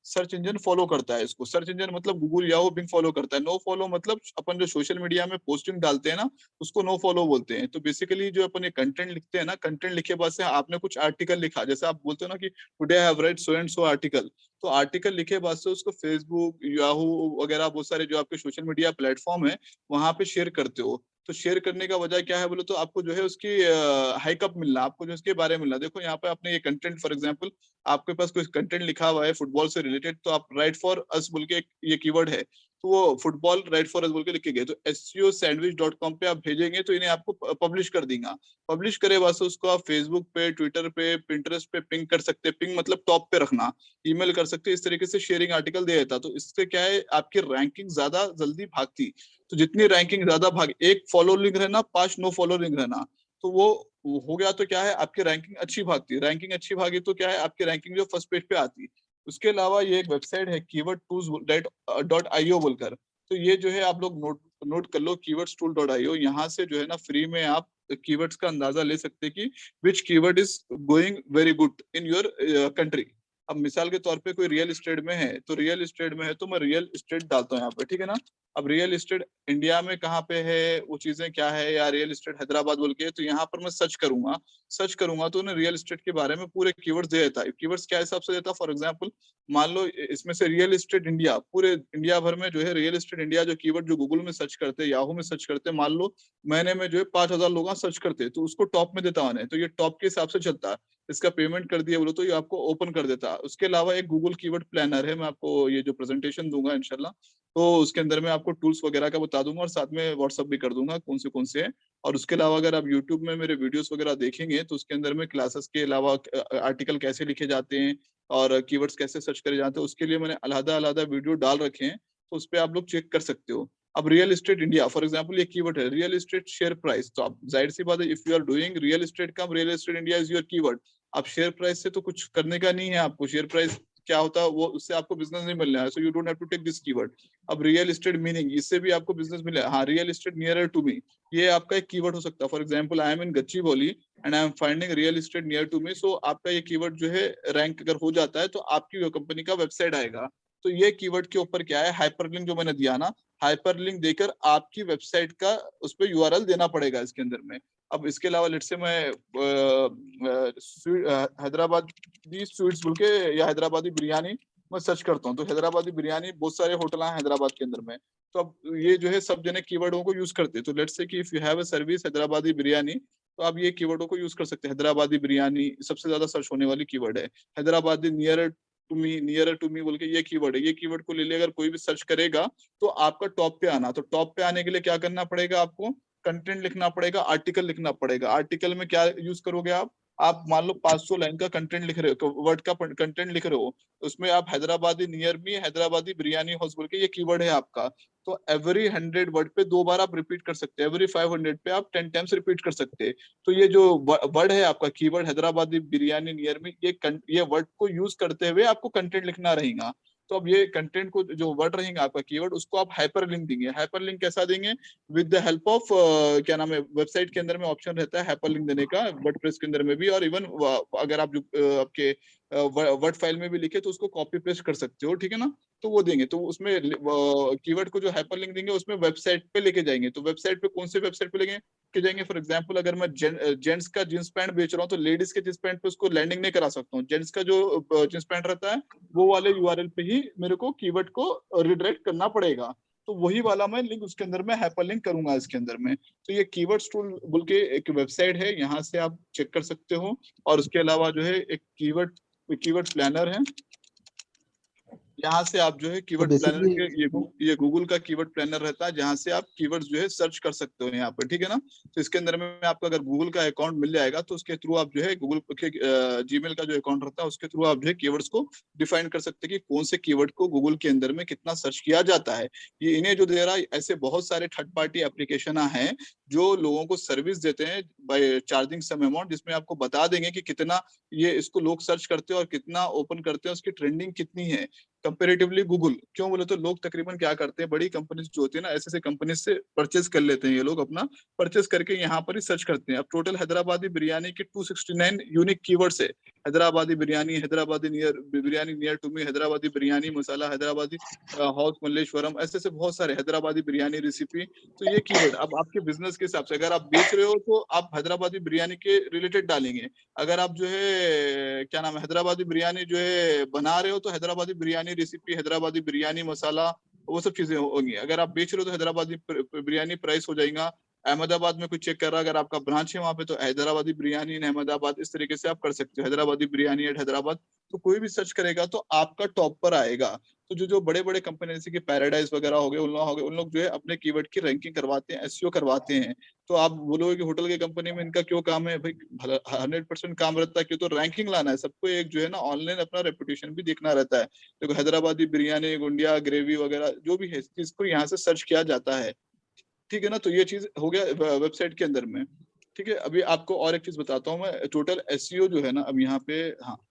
सर्च इंजन फॉलो करता है इसको। सर्च इंजन मतलब गूगल, याहू, बिंग फॉलो करता है। नो फॉलो मतलब अपन जो सोशल मीडिया में पोस्टिंग डालते हैं ना, उसको नो फॉलो बोलते हैं। तो बेसिकली जो अपन ये कंटेंट लिखते हैं ना, कंटेंट लिखे बाद से आपने कुछ आर्टिकल लिखा, जैसे आप बोलते हो ना कि today I have read so and so article, तो आर्टिकल लिखे बाद से उसको फेसबुक, याहू वगैरह बहुत सारे जो आपके सोशल मीडिया प्लेटफॉर्म है वहां पे शेयर करते हो। तो शेयर करने का वजह क्या है बोले तो आपको जो है उसकी हाइकअप मिलना, आपको जो उसके बारे में मिलना। देखो यहाँ पे आपने ये कंटेंट, फॉर एग्जांपल आपके पास कोई कंटेंट लिखा हुआ है फुटबॉल से रिलेटेड, तो आप राइट फॉर अस बोल के ये कीवर्ड है, तो वो फुटबॉल राइट फॉर अस बोल के लिख के गए, तो seo-sandwich.com पे आप भेजेंगे तो इन्हें आपको पब्लिश कर देगा। पब्लिश करे बाद से उसको आप फेसबुक पे, ट्विटर पे, पिंटरेस्ट पे पिंग कर सकते हैं। पिंग मतलब टॉप पे रखना, ईमेल कर सकते हैं। इस तरीके से शेयरिंग आर्टिकल दे देता। तो इससे क्या है, आपकी रैंकिंग ज्यादा जल्दी भागती। तो जितनी रैंकिंग ज्यादा भाग, एक फॉलो लिंक रहना, 5 नो फॉलो लिंक रहना, तो वो हो गया। तो क्या है, आपकी रैंकिंग अच्छी भागती। रैंकिंग अच्छी भागी तो क्या है, आपकी रैंकिंग जो फर्स्ट पेज पे आती। उसके अलावा ये एक वेबसाइट है keywordtools.io बोलकर, तो ये जो है आप लोग नोट कर लो, keywords-tool.io। यहाँ से जो है ना फ्री में आप कीवर्ड्स का अंदाजा ले सकते हैं कि which keyword is going very good in your country. अब मिसाल के तौर पे कोई रियल एस्टेट में है, तो रियल एस्टेट में है तो मैं रियल एस्टेट डालता हूँ यहाँ पे, ठीक है ना। अब रियल एस्टेट इंडिया में कहाँ पे है, वो चीजें क्या है, या रियल एस्टेट हैदराबाद बोल के, तो यहाँ पर मैं सर्च करूंगा तो उन्हें रियल एस्टेट के बारे में पूरे कीवर्ड्स दे देता है। कीवर्ड्स क्या हिसाब से देता है, फॉर एग्जांपल मान लो इसमें से रियल एस्टेट इंडिया, पूरे इंडिया भर में जो है रियल एस्टेट इंडिया जो कीवर्ड जो गूगल में सर्च करते हैं, याहू में सर्च करते हैं, मान लो महीने में जो है 5,000 लोग सर्च करते हैं, तो उसको टॉप में देता है। तो ये टॉप के हिसाब से चलता है। इसका पेमेंट कर दिया बोलो तो ये आपको ओपन कर देता है। उसके अलावा एक गूगल कीवर्ड प्लानर है, मैं आपको ये जो प्रेजेंटेशन दूंगा इंशाल्लाह, तो उसके अंदर मैं आपको टूल्स वगैरह का बता दूंगा और साथ में व्हाट्सअप भी कर दूंगा कौन से हैं। और उसके अलावा अगर आप यूट्यूब में मेरे वीडियोस वगैरह देखेंगे तो उसके अंदर में क्लासेस के अलावा आर्टिकल कैसे लिखे जाते हैं और कीवर्ड्स कैसे सर्च करे जाते हैं, उसके लिए मैंने अलग अलग वीडियो डाल रखे हैं, तो उस पर आप लोग चेक कर सकते हो। अब real estate India for example ये कीवर्ड है, रियल एस्टेट शेयर प्राइस, तो आप जाहिर सी बात है, if you are doing real estate com real estate India is your keyword. आप शेयर प्राइस से तो कुछ करने का नहीं है आपको, शेयर प्राइस क्या होता है वो, उससे आपको बिजनेस नहीं मिल रहा है, so you don't have to take this keyword. अब रियल एस्टेट मीनिंग, इससे भी आपको बिजनेस मिला। हाँ, real estate nearer to me, ये आपका एक कीवर्ड हो सकता है। For example I am in Gachibowli and I am finding real estate near to me, so आपका ये कीवर्ड जो है रैंक अगर हो जाता है तो आपकी कंपनी का वेबसाइट आएगा। तो ये कीवर्ड के ऊपर क्या है, हाइपरलिंक जो मैंने दिया ना, हाइपरलिंक देकर आपकी वेबसाइट का उस पर यूआरएल देना पड़ेगा इसके अंदर में। अब इसके अलावा लेट्स से मैं हैदराबादी स्वीट्स बोल के या हैदराबादी बिरयानी मैं सर्च करता हूँ, तो हैदराबादी बिरयानी बहुत सारे होटल हैं हैदराबाद के अंदर में। तो अब ये जो है सब जने कीवर्डों को यूज करते हैं। तो लेट्स से कि if you have a service Hyderabadi biryani, तो आप ये कीवर्डों को यूज कर सकते हैं। हैदराबादी बिरयानी सबसे ज्यादा सर्च होने वाली कीवर्ड है। हैदराबादी नियर टू मी बोल के ये कीवर्ड है। ये कीवर्ड को ले ले अगर कोई भी सर्च करेगा तो आपका टॉप पे आना। तो टॉप पे आने के लिए क्या करना पड़ेगा आपको, कंटेंट लिखना पड़ेगा, आर्टिकल लिखना पड़ेगा। आर्टिकल में क्या यूज करोगे आप मान लो 500 लाइन का कंटेंट लिख रहे हो, वर्ड का कंटेंट लिख रहे हो, उसमें आप Hyderabadi near me Hyderabadi biryani house बोल के ये कीवर्ड है आपका। तो एवरी 100 वर्ड पे 2 बार आप रिपीट कर सकते हैं, एवरी 500 पे आप 10 टाइम्स रिपीट कर सकते हैं। तो ये जो वर्ड है आपका keyword Hyderabadi biryani near me, ये वर्ड को यूज करते हुए आपको कंटेंट लिखना रहेगा। तो अब ये कंटेंट को जो वर्ड रहेंगे आपका कीवर्ड, उसको आप हाइपर लिंक देंगे। हाइपर लिंक कैसा देंगे, विद द हेल्प ऑफ क्या नाम है, वेबसाइट के अंदर में ऑप्शन रहता है हाइपर लिंक देने का, वर्डप्रेस के अंदर में भी, और इवन अगर आप जो आपके वर्ड फाइल में भी लिखे तो उसको कॉपी पेस्ट कर सकते हो, ठीक है ना। तो वो देंगे, तो उसमें कीवर्ड को जो हाइपर लिंक देंगे उसमें वेबसाइट पे लेके जाएंगे। तो वेबसाइट पे कौन से वेबसाइट पे लेके जाएंगे, फॉर एग्जांपल अगर मैं जेंट्स का जींस पैंट बेच रहा हूँ तो लेडीज के जींस पैंट पे उसको लैंडिंग नहीं करा सकता हूँ। जेंट्स का जो जींस पैंट रहता है वो वाले यूआरएल पे ही मेरे को कीवर्ड को रिडायरेक्ट करना पड़ेगा। तो वही वाला मैं लिंक उसके अंदर में हाइपर लिंक करूंगा इसके अंदर में। तो ये कीवर्ड्स टूल बोल के एक वेबसाइट है, यहाँ से आप चेक कर सकते हो। और उसके अलावा जो है एक कीवर्ड प्लानर है, यहाँ से आप जो है कीवर्ड प्लानर basically के ये गूगल का कीवर्ड प्लानर रहता है, जहाँ से आप कीवर्ड्स जो है सर्च कर सकते हो यहाँ पर, ठीक है ना। तो इसके अंदर में आपको अगर गूगल का अकाउंट मिल जाएगा तो उसके थ्रू आप जो है गूगल के जीमेल का जो अकाउंट रहता है उसके थ्रू आप जो है कीवर्ड्स को डिफाइन कर सकते हैं कि कौन से कीवर्ड को गूगल के अंदर में कितना सर्च किया जाता है। ये इन्हें जो दे रहा है, ऐसे बहुत सारे थर्ड पार्टी एप्लीकेशन हैं जो लोगों को सर्विस देते हैं बाय चार्जिंग सम अमाउंट, जिसमें आपको बता देंगे कि कितना ये इसको लोग सर्च करते हैं और कितना ओपन करते हैं, उसकी ट्रेंडिंग कितनी है कंपेरेटिवली गूगल। क्यों बोले तो लोग तकरीबन क्या करते हैं, बड़ी कंपनीज जो होती है ना, ऐसे ऐसे कंपनी से परचेज कर लेते हैं ये लोग, अपना परचेज करके यहाँ पर ही सर्च करते हैं। अब टोटल हैदराबादी बिरयानी के 269 यूनिक कीवर्ड्स है। Hyderabadi biryani, Hyderabadi near biryani near to me, Hyderabadi biryani masala, Hyderabadi house Malleshwaram, ऐसे ऐसे बहुत सारे, हैदराबादी बिरयानी रेसिपी। तो ये कीवर्ड अब आपके बिजनेस के हिसाब से, अगर आप बेच रहे हो तो आप हैदराबादी बिरयानी के रिलेटेड डालेंगे। अगर आप जो है क्या नाम है हैदराबादी बिरयानी जो है बना रहे हो तो हैदराबादी बिरयानी रेसिपी, हैदराबादी बिरयानी मसाला, वो सब चीजें होंगी। अगर आप बेच रहे हो तो हैदराबादी बिरयानी प्राइस हो जाएगा। अहमदाबाद में कुछ चेक कर रहा है, अगर आपका ब्रांच है वहां पे तो हैदराबादी बिरयानी इन अहमदाबाद, इस तरीके से आप कर सकते हो, हैदराबादी बिरयानी एट हैदराबाद। तो कोई भी सर्च करेगा तो आपका टॉप पर आएगा। तो जो जो बड़े बड़े कंपनी जैसे कि पैराडाइज वगैरह हो गए, उन लोग जो है अपने कीवर्ड की रैंकिंग करवाते हैं, एसईओ करवाते हैं। तो आप बोलोगे कि होटल की कंपनी में इनका क्यों काम है भाई, 100% काम रहता है क्यों, तो रैंकिंग लाना है सबको, एक जो है ना ऑनलाइन अपना रेपुटेशन भी देखना रहता है। देखो हैदराबादी बिरयानी, गुंडिया ग्रेवी वगैरह जो भी है, इस चीज को यहाँ से सर्च किया जाता है, ठीक है ना। तो ये चीज हो गया वेबसाइट के अंदर में, ठीक है। अभी आपको और एक चीज बताता हूँ मैं, टोटल एसईओ जो है ना अब यहाँ पे, हाँ।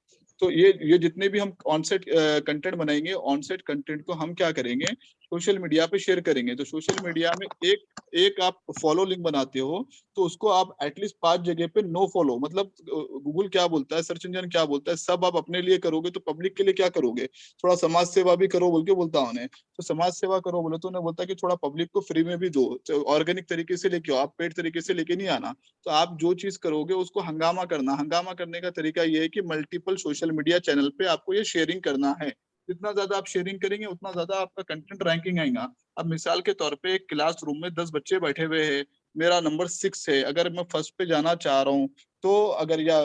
तो ये जितने भी हम ऑनसेट कंटेंट बनाएंगे, ऑनसेट कंटेंट को हम क्या करेंगे, सोशल मीडिया पे शेयर करेंगे। तो सोशल मीडिया में एक एक आप फॉलो लिंक बनाते हो तो उसको आप एटलीस्ट 5 जगह पे नो फॉलो, मतलब गूगल क्या बोलता है, सर्च इंजन क्या बोलता है, सब आप अपने लिए करोगे तो पब्लिक के लिए क्या करोगे, थोड़ा समाज सेवा भी करो बोल के बोलता हूँ उन्हें। तो समाज सेवा करो बोले तो उन्हें बोलता है कि थोड़ा पब्लिक को फ्री में भी दो, ऑर्गेनिक तरीके से लेके आओ, आप पेड तरीके से लेके नहीं आना। तो आप जो चीज करोगे उसको हंगामा करना। हंगामा करने का तरीका ये है कि मल्टीपल सोशल मीडिया चैनल पे आपको ये शेयरिंग करना है। जितना ज्यादा आप शेयरिंग करेंगे उतना ज्यादा आपका कंटेंट रैंकिंग आएगा। अब मिसाल के तौर पे एक क्लासरूम में 10 बच्चे बैठे हुए हैं, मेरा नंबर 6 है, अगर मैं फर्स्ट पे जाना चाह रहा हूँ तो अगर या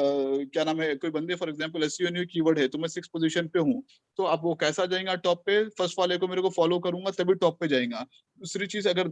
क्या नाम है, कोई बंदे for example SEO new keyword है तो मैं 6 पोजीशन पे हूँ, तो अब वो कैसा जाएगा टॉप पे, फर्स्ट वाले को मेरे को फॉलो करूंगा तभी टॉप पे जाएगा। दूसरी चीज, अगर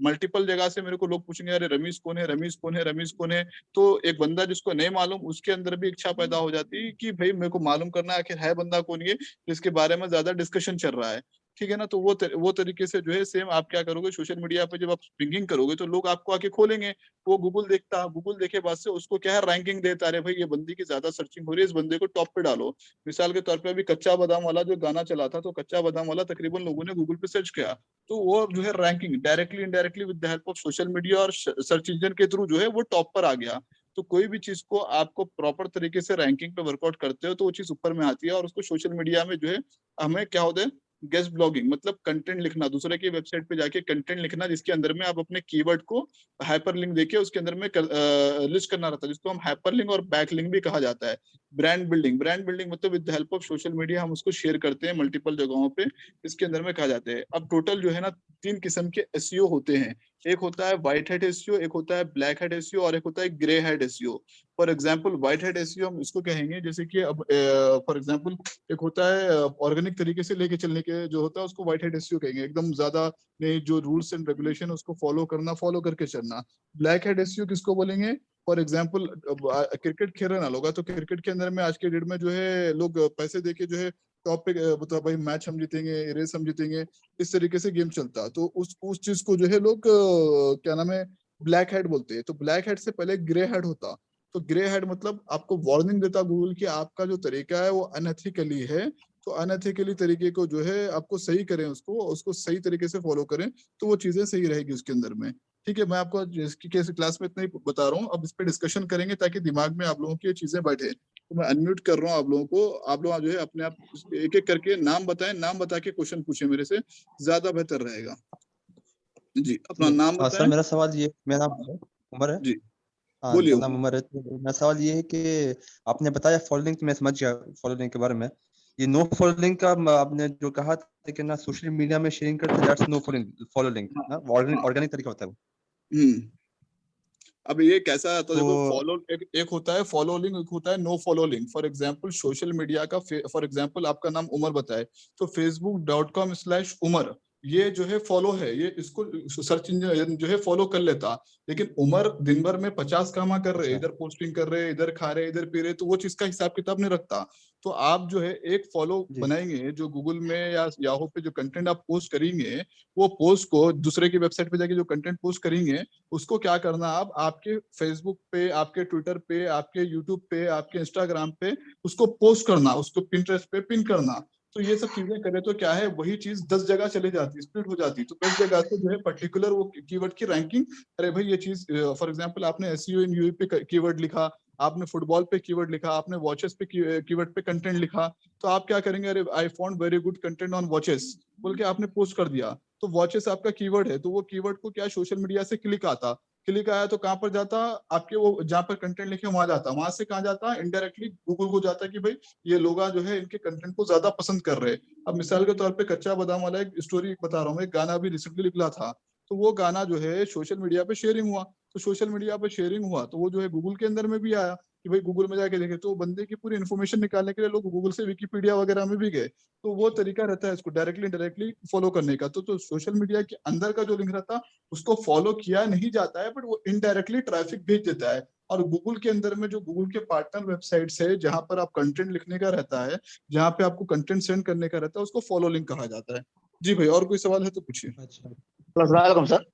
मल्टीपल जगह से मेरे को लोग पूछेंगे अरे रमीज कौन है, रमीज कौन है, रमीज कौन है, तो एक बंदा जिसको नहीं मालूम उसके अंदर भी इच्छा पैदा हो जाती है कि भाई मेरे को मालूम करना है आखिर है बंदा कौन ये जिसके बारे में ज्यादा डिस्कशन चल रहा है, ठीक है ना। तो वो तरीके से जो है सेम आप क्या करोगे, सोशल मीडिया पे जब आप पिंगिंग करोगे तो लोग आपको आके खोलेंगे, वो गूगल देखता, गूगल देखे बाद से उसको क्या है रैंकिंग देता है, अरे भाई ये बंदी की ज्यादा सर्चिंग हो रही है, इस बंदे को टॉप पे डालो। मिसाल के तौर पे अभी कच्चा बादाम वाला जो गाना चला था, तो कच्चा बादाम वाला तकरीबन लोगों ने गूगल पे सर्च किया, तो वो जो है ranking directly indirectly with the help of social media और सर्च इंजन के थ्रू जो है वो टॉप पर आ गया। तो कोई भी चीज को आपको प्रॉपर तरीके से रैंकिंग पे वर्कआउट करते हो तो वो चीज ऊपर में आती है, और उसको सोशल मीडिया में जो है हमें क्या होता है, गेस्ट ब्लॉगिंग, मतलब कंटेंट लिखना, दूसरे की वेबसाइट पे जाके कंटेंट लिखना जिसके अंदर में आप अपने कीवर्ड को हाइपर लिंक देके उसके अंदर में लिस्ट करना रहता है, जिसको हम हाइपर लिंक और बैक लिंक भी कहा जाता है। ब्रांड बिल्डिंग, ब्रांड बिल्डिंग मतलब with the help of social media हम उसको शेयर करते हैं मल्टीपल जगहों पे, इसके अंदर में कहा जाता है। अब टोटल जो है ना 3 किस्म के एसईओ होते हैं, एक होता है व्हाइट हैट एसईओ, एक होता है ब्लैक हैट एसईओ और एक होता है grey hat SEO. For example white hat SEO हम इसको कहेंगे, जैसे कि अब फॉर एग्जांपल एक होता है ऑर्गेनिक तरीके से लेके चलने के जो होता है उसको व्हाइट हैट एसईओ कहेंगे, एकदम ज्यादा नहीं, जो रूल्स एंड रेगुलेशन उसको फॉलो करना, फॉलो करके चलना। ब्लैक हैट एसईओ किसको बोलेंगे, फॉर एग्जाम्पल क्रिकेट खेल रहे ना लोग, तो क्रिकेट के अंदर में आज के डेट में जो है लोग पैसे देके जो है टॉप पे मतलब भाई मैच हम जीतेंगे, रेस हम जीतेंगे, इस तरीके से गेम चलता, तो उस चीज को जो है लोग क्या नाम है ब्लैक हेड बोलते हैं। तो ब्लैक हेड से पहले ग्रे हेड होता, तो ग्रे हेड मतलब आपको वार्निंग देता गूगल कि आपका जो तरीका है वो अनएथिकली है, तो अनएथिकली तरीके को जो है आपको सही करें, उसको सही तरीके से फॉलो करें, तो वो चीजें सही रहेगी उसके अंदर में। ठीक है, मैं आपको कैसे क्लास में इतना ही बता रहा हूँ, अब इस पे डिस्कशन करेंगे ताकि दिमाग में आप लोगों की ये चीजें बैठे। तो मैं अनम्यूट कर रहा हूँ आप लोगों को, आप लोग जो है अपने आप एक एक करके नाम बताएं, नाम बता के क्वेश्चन पूछे मेरे से, ज्यादा बेहतर रहेगा। जी अपना नाम सर बताएं। मेरा सवाल ये, मेरा नाम उमर है। जी हाँ, बोलिए। मेरा नाम उमर है। तो मेरा सवाल ये है कि आपने बताया फॉलोइंग, मैं समझ गया फॉलोइंग के बारे में। ये नो फॉलोइंग का आपने जो कहा था कि ना सोशल मीडिया में शेयरिंग करते, दैट्स नो फॉलोइंग ना, ऑर्गेनिक तरीका होता है वो। हम्म अब ये कैसा आता है, देखो तो फॉलो एक होता है फॉलो लिंक, एक होता है no follow link. For example social media का, फॉर एग्जांपल आपका नाम उमर बताए, तो facebook.com/उमर ये जो है फॉलो है, ये इसको सर्च इंजन जो है फॉलो कर लेता। लेकिन उमर दिन भर में 50 कामा कर रहे हैं, अच्छा इधर पोस्टिंग कर रहे हैं, इधर खा रहे हैं, इधर पी रहे हैं, तो वो चीज का हिसाब किताब नहीं रखता। तो आप जो है एक फॉलो जी बनाएंगे, जो गूगल में या याहू पे जो कंटेंट आप पोस्ट करेंगे, वो पोस्ट को दूसरे की वेबसाइट पे जाके जो कंटेंट पोस्ट करेंगे, उसको क्या करना, आप आपके फेसबुक पे, आपके ट्विटर पे, आपके यूट्यूब पे, आपके इंस्टाग्राम पे उसको पोस्ट करना, उसको पिंटरेस्ट पे पिन करना। तो ये सब चीजें करें तो क्या है, वही चीज 10 जगह चले जाती, स्प्लिट हो जाती। तो 10 जगह से जो है पर्टिकुलर वो कीवर्ड की रैंकिंग, अरे भाई ये चीज, फॉर एग्जांपल आपने एसईओ इन यूई पे कीवर्ड लिखा, आपने फुटबॉल पे कीवर्ड लिखा, आपने वॉचेस पे कीवर्ड पे कंटेंट लिखा, तो आप क्या करेंगे, अरे I found very good content on watches बोल के आपने पोस्ट कर दिया। तो वॉचेस आपका कीवर्ड है, तो वो कीवर्ड को क्या सोशल मीडिया से क्लिक आता, क्लिक आया तो कहाँ पर जाता, आपके वो जहाँ पर कंटेंट लिखे वहां जाता, वहां से कहाँ जाता, इनडायरेक्टली गूगल को जाता कि भाई ये लोग जो है इनके कंटेंट को ज्यादा पसंद कर रहे हैं। अब मिसाल के तौर पे कच्चा बादाम वाला एक स्टोरी बता रहा हूँ, एक गाना अभी रिसेंटली निकला था, तो वो गाना जो है सोशल मीडिया पे शेयरिंग हुआ, तो सोशल मीडिया पे शेयरिंग हुआ तो वो जो है गूगल के अंदर में भी आया कि भाई गूगल में जाके देखे, तो बंदे की पूरी इन्फॉर्मेशन निकालने के लिए लोग गूगल से विकीपीडिया वगैरह में भी गए। तो वो तरीका रहता है इसको डायरेक्टली डायरेक्टली फॉलो करने का। तो सोशल मीडिया के अंदर का जो लिंक रहता है उसको फॉलो किया नहीं जाता है, बट वो इनडायरेक्टली ट्रैफिक भेज देता है। और गूगल के अंदर में जो गूगल के पार्टनर वेबसाइट्स है, जहां पर आप कंटेंट लिखने का रहता है, जहां पे आपको कंटेंट सेंड करने का रहता है, उसको फॉलो लिंक कहा जाता है। जी भाई, और कोई सवाल है तो पूछिए। अच्छा अस्सलाम वालेकुम सर।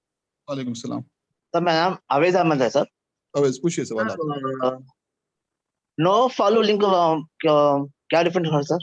वालेकुम सलाम। सर मेरा नाम अवेज अहमद है सर। अवैस पूछिए सवाल आप। नो फॉलो लिंक क्या डिफरेंट है sir?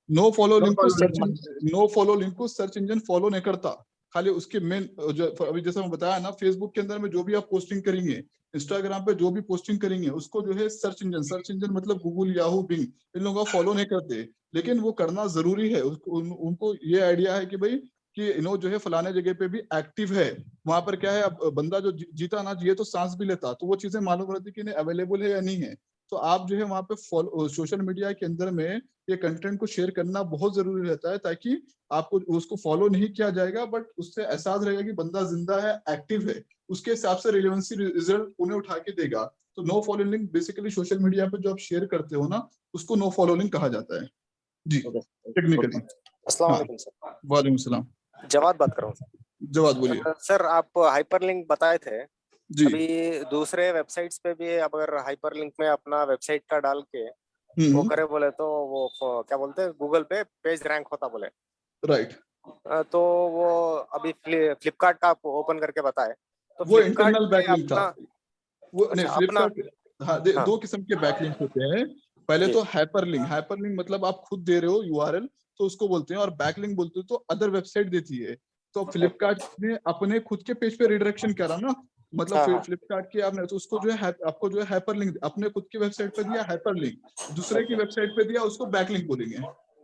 No follow no link को follow search link no follow link को सर्च इंजन फॉलो नहीं करता। खाली उसके मेन जो अभी जैसे मैं बताया ना, फेसबुक के अंदर में जो भी आप पोस्टिंग करेंगे, इंस्टाग्राम पे जो भी पोस्टिंग करेंगे, उसको जो है सर्च इंजन मतलब गूगल, याहू, बिंग, इन लोगों का फॉलो नहीं करते। लेकिन वो करना जरूरी है, उनको ये आइडिया है कि भाई कि इन्हों जो है फलाने जगह पे भी एक्टिव है, वहां पर क्या है, अब बंदा जो जीता ना जिए तो सांस भी लेता, तो वो चीजें मालूम रहती कि नहीं अवेलेबल है या नहीं है। तो आप जो है वहां पे फॉलो सोशल मीडिया के अंदर में ये कंटेंट को शेयर करना बहुत जरूरी रहता है, ताकि आपको उसको फॉलो नहीं किया जाएगा, बट उससे एहसास रहेगा कि बंदा जिंदा है, एक्टिव है, उसके हिसाब से रिलेवेंसी रिजल्ट उन्हें उठा के देगा। तो no follow link basically social media पे जो आप शेयर करते हो ना, उसको नो फॉलो लिंक कहा जाता है जी, टेक्निकली। अस्सलाम हाँ, वालेकुम सर। वालेकुम सलाम। जवाद बात कर रहा हूँ सर। जवाब बोलिए। सर आप हाइपरलिंक बताए थे, जी। अभी दूसरे वेबसाइट्स पे भी अगर हाइपरलिंक में अपना वेबसाइट का डाल के वो करे बोले तो वो क्या बोलते हैं, गूगल पे पेज रैंक होता बोले। राइट। तो वो अभी फ्लिपकार्ट का आप ओपन करके बताए तो वो फ्लिपकार्ट इंटरनल पे बैकलिंक था। अपना, वो नहीं, अच्छा अपना, फ्लिपकार्ट, हाँ, हाँ दो किस्म के बैकलिंक होते हैं। पहले जी तो हाइपरलिंक, हाइपरलिंक मतलब आप खुद दे रहे हो यूआरएल, तो उसको बोलते हैं, और बैकलिंक बोलते हो तो अदर वेबसाइट देती है। तो फ्लिपकार्ट ने अपने खुद के पेज पे रिडायरेक्शन करा ना, मतलब हाँ हाँ फ्लिपकार्ट के आपने, तो उसको जो है आपको जो है हाइपरलिंक अपने खुद की वेबसाइट पे दिया हाइपरलिंक, दूसरे की वेबसाइट पे दिया उसको बैकलिंक बोलेंगे।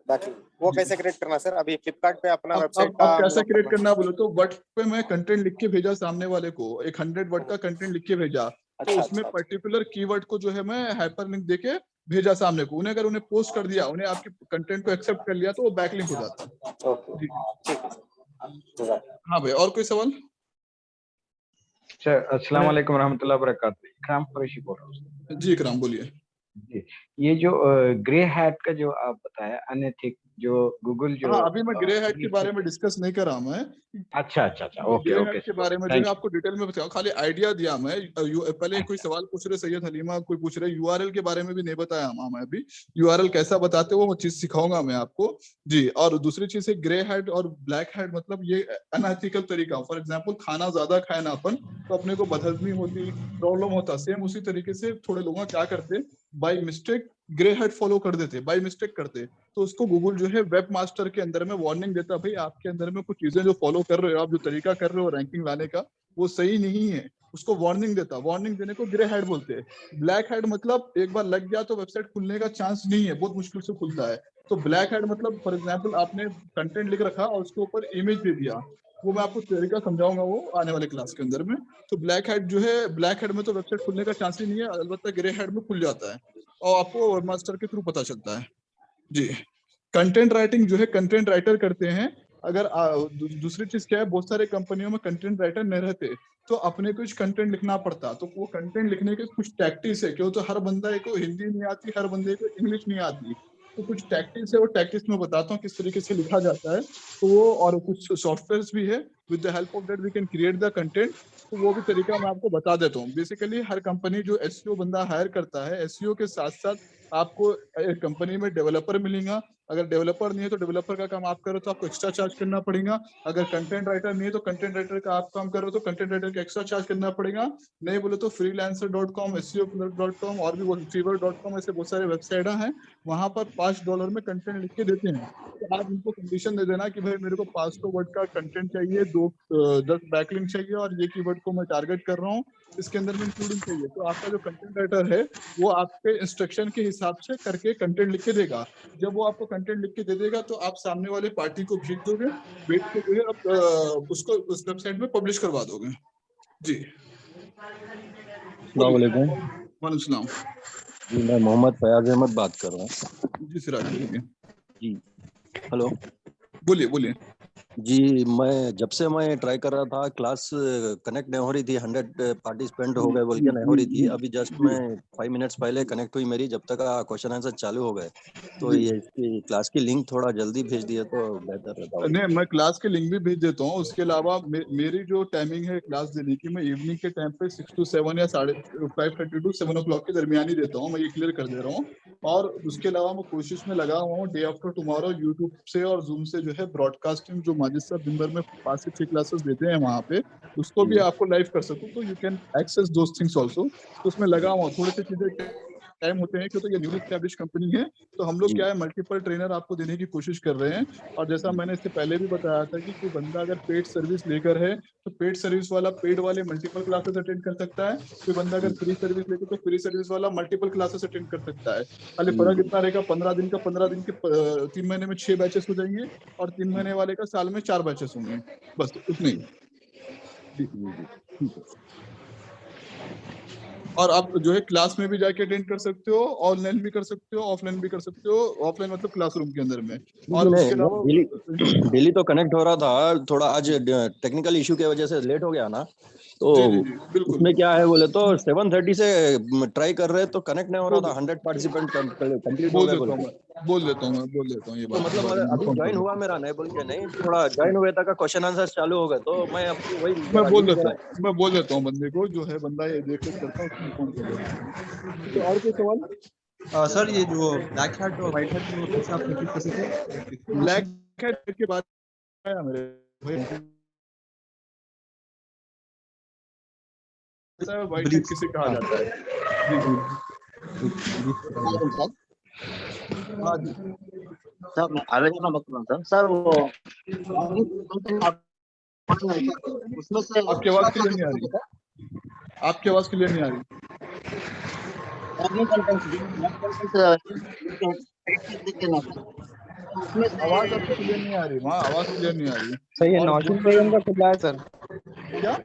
बाकी वो जी। कैसे क्रिएट करना सर? अभी फ्लिपकार्ट पे अपना वेबसाइट अब का कैसा मतलब क्रिएट करना बोलो तो, वर्ड पे मैं कंटेंट लिख के भेजा सामने वाले को, एक 100 वर्ड का कंटेंट लिख के भेजा, तो अच्छा उसमें अच्छा पर्टिकुलर कीवर्ड को जो है मैं हाइपरलिंक देके भेजा सामने को, उन्हें अगर उन्हें पोस्ट कर दिया, उन्हें आपके कंटेंट को एक्सेप्ट कर लिया, तो वो बैकलिंक हो जाता। ओके जी। ठीक है सर। हाँ भाई, और कोई सवाल? सर अस्सलाम वालेकुम रहमतुल्लाह वबरकातुहू। इकराम कुरैशी बोल रहा हूँ जी इकराम बोलिए। जी। ये जो ग्रे हैट का जो आप बताया अनएथिक, जो गूगल जो हाँ, अभी मैं ग्रे हेड के ये बारे में डिस्कस नहीं कर रहा मैं। अच्छा अच्छा अच्छा ओके ग्रे ओके हेड के सर, बारे में जो थैंक है यू। आपको डिटेल में बताऊँ, खाली आइडिया दिया मैं। पहले कोई सवाल पूछ रहे सैयद हलीमा, कोई पूछ रहे यूआरएल के बारे में भी नहीं बताया हम, मैं अभी यूआरएल कैसा बताते हो वो चीज सिखाऊंगा मैं आपको जी। और दूसरी चीज है ग्रे हेड और ब्लैक हेड, मतलब ये अनएथिकल तरीका। फॉर एग्जाम्पल खाना ज्यादा खाए ना अपन, तो अपने को बदहजमी होती, प्रॉब्लम होता। सेम उसी तरीके से थोड़े लोग क्या करते, by mistake grey head follow कर देते, बाई मिस्टेक करते, तो उसको गूगल जो है वेब मास्टर के अंदर में वार्निंग देता, भाई आपके अंदर में कुछ चीजें जो फॉलो कर रहे हो, आप जो तरीका कर रहे हो रैंकिंग लाने का, वो सही नहीं है, उसको वार्निंग देता। वार्निंग देने को ग्रे हेड बोलते हैं। ब्लैक हेड मतलब एक बार लग गया तो वेबसाइट खुलने का चांस नहीं है, बहुत मुश्किल से खुलता है। तो ब्लैक हेड मतलब फॉर एग्जाम्पल आपने कंटेंट लिख रखा और उसके ऊपर इमेज दे दिया, वो मैं आपको तरीका समझाऊंगा वो आने वाले क्लास के अंदर में। तो ब्लैक हेड जो है, ब्लैक हेड में तो वेबसाइट खुलने का चांस ही नहीं है, अलबत्ता ग्रे हेड में खुल जाता है, और आपको वेब मास्टर के थ्रू पता चलता है जी। कंटेंट राइटिंग जो है कंटेंट राइटर करते हैं, अगर दूसरी चीज क्या है, बहुत सारे कंपनियों में कंटेंट राइटर नहीं रहते, तो अपने कुछ कंटेंट लिखना पड़ता। तो वो कंटेंट लिखने के कुछ टैक्टिक्स है, क्यों तो हर बंदा को हिंदी नहीं आती, हर बंदे को इंग्लिश नहीं आती। तो कुछ टैक्टिक्स है, वो टैक्टिक्स मैं बताता हूँ किस तरीके से लिखा जाता है। तो वो और कुछ सॉफ्टवेयर भी है, with the help of that we can create the content. तो वो भी तरीका मैं आपको बता देता हूँ। बेसिकली हर कंपनी जो एसईओ बंदा हायर करता है, एसईओ के साथ साथ आपको कंपनी में डेवलपर मिलेगा। अगर डेवलपर नहीं है तो डेवलपर का काम आप करो तो आपको एक्स्ट्रा चार्ज करना पड़ेगा। अगर कंटेंट राइटर नहीं है तो कंटेंट राइटर का आप काम करो तो कंटेंट राइटर का एक्स्ट्रा चार्ज करना पड़ेगा। नहीं बोले तो freelancer.com, seo.com और भी fiverr.com ऐसे बहुत सारे वेबसाइट हैं, वहां पर $5 में कंटेंट लिख के देते हैं। तो आप उनको कंडीशन दे देना कि भाई मेरे को 500 वर्ड का कंटेंट चाहिए, 10 बैकलिंक चाहिए और ये कीवर्ड को मैं टारगेट कर रहा हूँ, इसके अंदर में इंक्लूडिंग चाहिए। तो आपका जो कंटेंट राइटर है वो आपके इंस्ट्रक्शन के हिसाब से करके कंटेंट लिख के देगा। जब वो आपको कंटेंट लिख के दे देगा तो आप सामने वाले पार्टी को भेज दोगे, भेज के जो है आप उसको उस वेबसाइट में पब्लिश करवा दोगे। जी। अस्सलाम वालेकुम। वालेकुम सलाम। जी मैं मोहम्मद फयाज अहमद बात कर रहा हूँ। जी सिराज बोलिए। जी हेलो। बोलिए बोलिए। जी मैं जब से मैं ट्राई कर रहा था, क्लास कनेक्ट नहीं हो रही थी, 100 पार्टिसिपेंट हो गए बोल के नहीं हो रही थी। अभी जस्ट मैं 5 मिनट्स पहले कनेक्ट हुई मेरी, जब तक क्वेश्चन आंसर चालू हो गए। तो ये इसकी क्लास की लिंक थोड़ा जल्दी भेज दिए तो बेहतर रहता। नहीं, मैं क्लास के लिंक भी भेज देता हूँ। उसके अलावा मेरी जो टाइमिंग है क्लास देने की, मैं इवनिंग के टाइम पे 6 to 7 या 5:30 to 7 o'clock के दरमियान ही देता हूँ। मैं ये क्लियर कर दे रहा हूँ। और उसके अलावा मैं कोशिश में लगा हुआ हूँ डे आफ्टर टुमारो यूट्यूब से और जूम से जो है ब्रॉडकास्टिंग, जो माजिद साहब दिन भर में 5 से 6 क्लासेस देते हैं वहाँ पे, उसको भी आपको लाइव कर सकूँ। तो you can access those things also. तो उसमें लगा हुआ थोड़े से चीजें टाइम होते हैं, क्योंकि ये न्यूली एस्टैब्लिश कंपनी है। तो हम लोग क्या है, मल्टीपल ट्रेनर आपको देने की कोशिश कर रहे हैं। और जैसा मैंने इससे पहले भी बताया था कि कोई बंदा अगर पेड सर्विस लेकर है तो पेड सर्विस वाला पेड वाले मल्टीपल क्लासेस अटेंड कर सकता है। कोई बंदा अगर फ्री सर्विस लेकर तो फ्री सर्विस वाला मल्टीपल क्लासेस अटेंड कर सकता है। खाली फर्क इतना रहेगा, 15 दिन का 15 दिन के 3 महीने में 6 बैचेस हो जाएंगे, और 3 महीने वाले का साल में 4 बैचेस होंगे, बस उतने ही। और आप जो है क्लास में भी जाके अटेंड कर सकते हो, ऑनलाइन भी कर सकते हो, ऑफलाइन भी कर सकते हो। ऑफलाइन मतलब क्लासरूम के अंदर में। और उसके अलावा डेली तो कनेक्ट हो रहा था, थोड़ा आज टेक्निकल इशू की वजह से लेट हो गया ना। तो जी, बिल्कुल। उसमें क्या है बोले तो 7:30 से ट्राई कर रहे तो कनेक्ट नहीं हो रहा था। 100 पार्टिसिपेंट कंप्लीट हो गए बोल के। बोल देता हूँ ये तो बात। मतलब अभी ज्वाइन हुआ मेरा, नहीं बोल के नहीं, थोड़ा ज्वाइन हुए तक क्वेश्चन आंसर चालू हो गए, तो मैं आपको वही मैं बोल देता हूँ बंदे को, जो है बंदा ये देख करता है, उसको इन्फॉर्म कर देता हूँ। तो और कोई सवाल? सर ये जो ब्लैक हैट और व्हाइट हैट, वो कैसे आप प्रैक्टिस कर सकते हैं? ब्लैक हैट के बाद आया मेरे भाई, व्हाइट हैट किसे कहा जाता है? सर मैं आवेदन करना बात कर रहा हूँ सर। वो उसमें से आपकी आवाज क्लियर नहीं आ रही। आपकी आवाज क्लियर नहीं आ रही। आवाज आपकी क्लियर नहीं आ रही, वहाँ आवाज क्लियर नहीं आ रही। सर ये नौशीन बेगम का खुला है सर। क्या?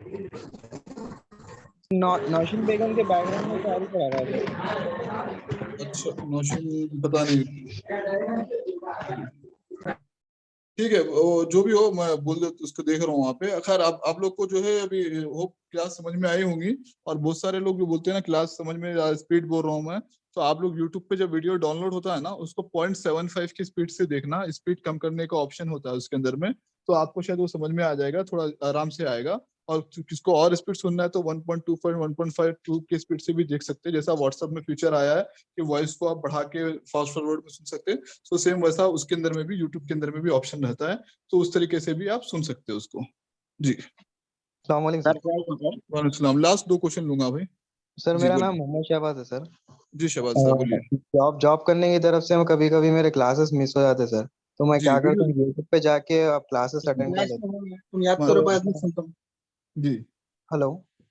नौशीन बेगम के बैकग्राउंड में शायरी पढ़ा रहा है। अच्छा, नौशीन पता नहीं। ठीक है, वो जो भी हो, मैं बोल दे उसको देख रहा हूँ वहाँ पे। खैर आप लोग को जो है अभी होप क्लास समझ में आई होंगी। और बहुत सारे लोग जो बोलते हैं ना क्लास समझ में, स्पीड बोल रहा हूँ मैं, तो आप लोग यूट्यूब पे जब वीडियो डाउनलोड होता है ना, उसको 0.75 की स्पीड से देखना। स्पीड कम करने का ऑप्शन होता है उसके अंदर में, तो आपको शायद वो समझ में आ जाएगा, थोड़ा आराम से आएगा। और किसको और स्पीड सुनना है तो 1.25 1.52 की स्पीड से भी देख सकते हैं। जैसा व्हाट्सएप में फीचर आया है कि वॉइस को आप बढ़ा के फास्ट फॉरवर्ड में सुन सकते हैं, तो सेम वैसा उसके अंदर में भी, यूट्यूब के अंदर में भी ऑप्शन रहता है। तो उस तरीके से भी आप सुन सकते हो उसको। जी। वालेकुम। लास्ट 2 क्वेश्चन लूंगा भाई। सर मेरा नाम मोहम्मद शहबाज है सर। जी शहबाज साहब बोलिए। जॉब करने की तरफ से कभी कभी मेरे क्लासेस मिस हो जाते सर। तो मैं क्या करता हूँ, यूट्यूब पे जाके आप क्लासेस अटेंड कर लेता हूँ। तुम याद करो, बाद में सुनता हूँ। जी। हेलो।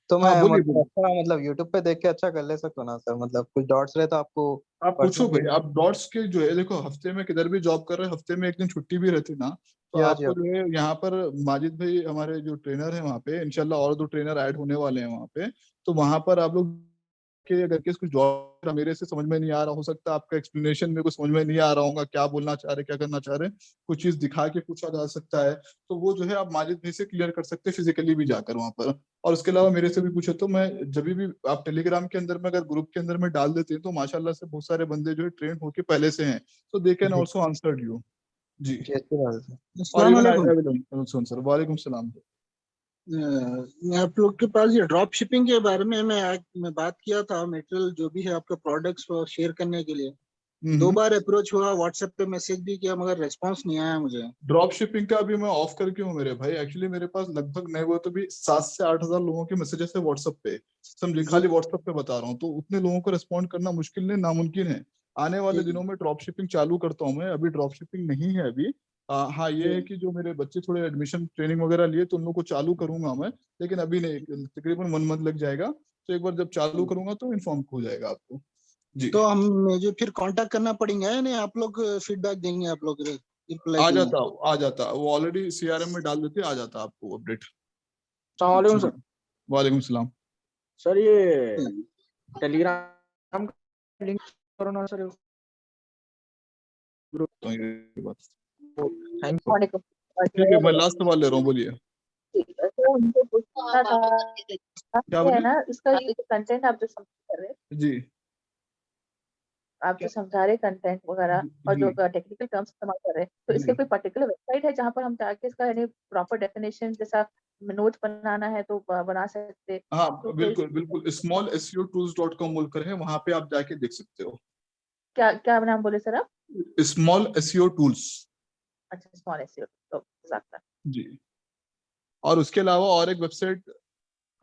तो मैं बोलिए। मतलब यूट्यूब पे देख के अच्छा कर ले सकता हूँ ना सर? मतलब कुछ डॉट्स रहे तो आपको आप पूछो भाई। आप डॉट्स के जो है, देखो हफ्ते में किधर भी जॉब कर रहे हैं, हफ्ते में एक दिन छुट्टी भी रहती ना, तो आपको जो है यहाँ पर माजिद भाई हमारे जो ट्रेनर है वहाँ पे, इंशाल्लाह और 2 ट्रेनर ऐड होने वाले हैं वहाँ पे। तो वहाँ पर आप लोग कि अगर केस कुछ जॉब मेरे से समझ में नहीं आ रहा, हो सकता है आपका एक्सप्लेनेशन मेरे को समझ में नहीं आ रहा होगा, क्या बोलना चाह रहे, क्या करना चाह रहे, कुछ चीज दिखा के पूछा जा सकता है, तो वो जो है आप माजिद भाई से क्लियर कर सकते हैं फिजिकली भी जाकर वहां पर। और उसके अलावा मेरे से भी पूछे तो मैं जब भी आप टेलीग्राम के अंदर में अगर ग्रुप के अंदर में डाल देते हैं तो माशाल्लाह से बहुत सारे बंदे जो है ट्रेन होके पहले से हैं, तो दे कैन जी आल्सो आंसर्ड यू। जी। जी, अच्छी बात है सर। और अस्सलाम इवन वालेकुम। सर, वालेकुम सलाम। आप लोग के पास ये ड्रॉप शिपिंग के बारे में मैं बात किया था, मटेरियल जो भी है आपका प्रोडक्ट्स को शेयर करने के लिए 2 बार अप्रोच हुआ, व्हाट्सएप पे मैसेज भी किया, मगर रेस्पॉन्स नहीं आया मुझे। ड्रॉप शिपिंग का अभी मैं ऑफ करके हूँ मेरे भाई। एक्चुअली मेरे पास लगभग नहीं हुआ तो भी 7 से 8 हजार लोगों के मैसेजेस है व्हाट्सएप पे, समझे, खाली व्हाट्सएप पे बता रहा हूँ, तो उतने लोगों को रिस्पॉन्ड करना मुश्किल नहीं, नामुमकिन है। आने वाले दिनों में ड्रॉप शिपिंग चालू करता हूँ मैं, अभी ड्रॉप शिपिंग नहीं है अभी। हाँ ये है कि जो मेरे बच्चे थोड़े एडमिशन ट्रेनिंग वगैरह लिए तो उन लोगों को चालू करूंगा मैं, लेकिन अभी नहीं, तकरीबन 1 मंथ लग जाएगा, तो एक बार जब चालू करूंगा तो इन्फॉर्म हो जाएगा आपको। जी। तो हम मुझे फिर कांटेक्ट करना पड़ेगा या नहीं? आप लोग फीडबैक देंगे, आप लोग रिप्लाई आ के लिए? जाता आ जाता वो ऑलरेडी सीआरएम में डाल देते, आ जाता आपको अपडेट। अस्सलाम सर। वालेकुम सलाम। सर ये टेलीग्राम का लिंक करो ना सर। तो ये बात थैंक यू। ठीक है, मैं लास्ट सवाल ले रहा हूँ, बोलिए। तो उनको पूछना था क्या है बोलिए? ना, इसका ये कंटेंट आप जो समझा रहे, जी आप जो समझा रहे कंटेंट वगैरह और जो टेक्निकल टर्म्स इस्तेमाल कर रहे हैं, तो इसके कोई पर्टिकुलर वेबसाइट है जहाँ पर हम जाके इसका यानी प्रॉपर डेफिनेशन जैसा नोट बनाना है तो बना सकते? हाँ तो बिल्कुल बिल्कुल, smallseotools.com बोलकर है, वहां पे आप जाके देख सकते हो। क्या क्या नाम बोले सर आप? Small SEO tools. अच्छा, स्मॉल एसईओ। तो जी। और उसके अलावा और एक वेबसाइट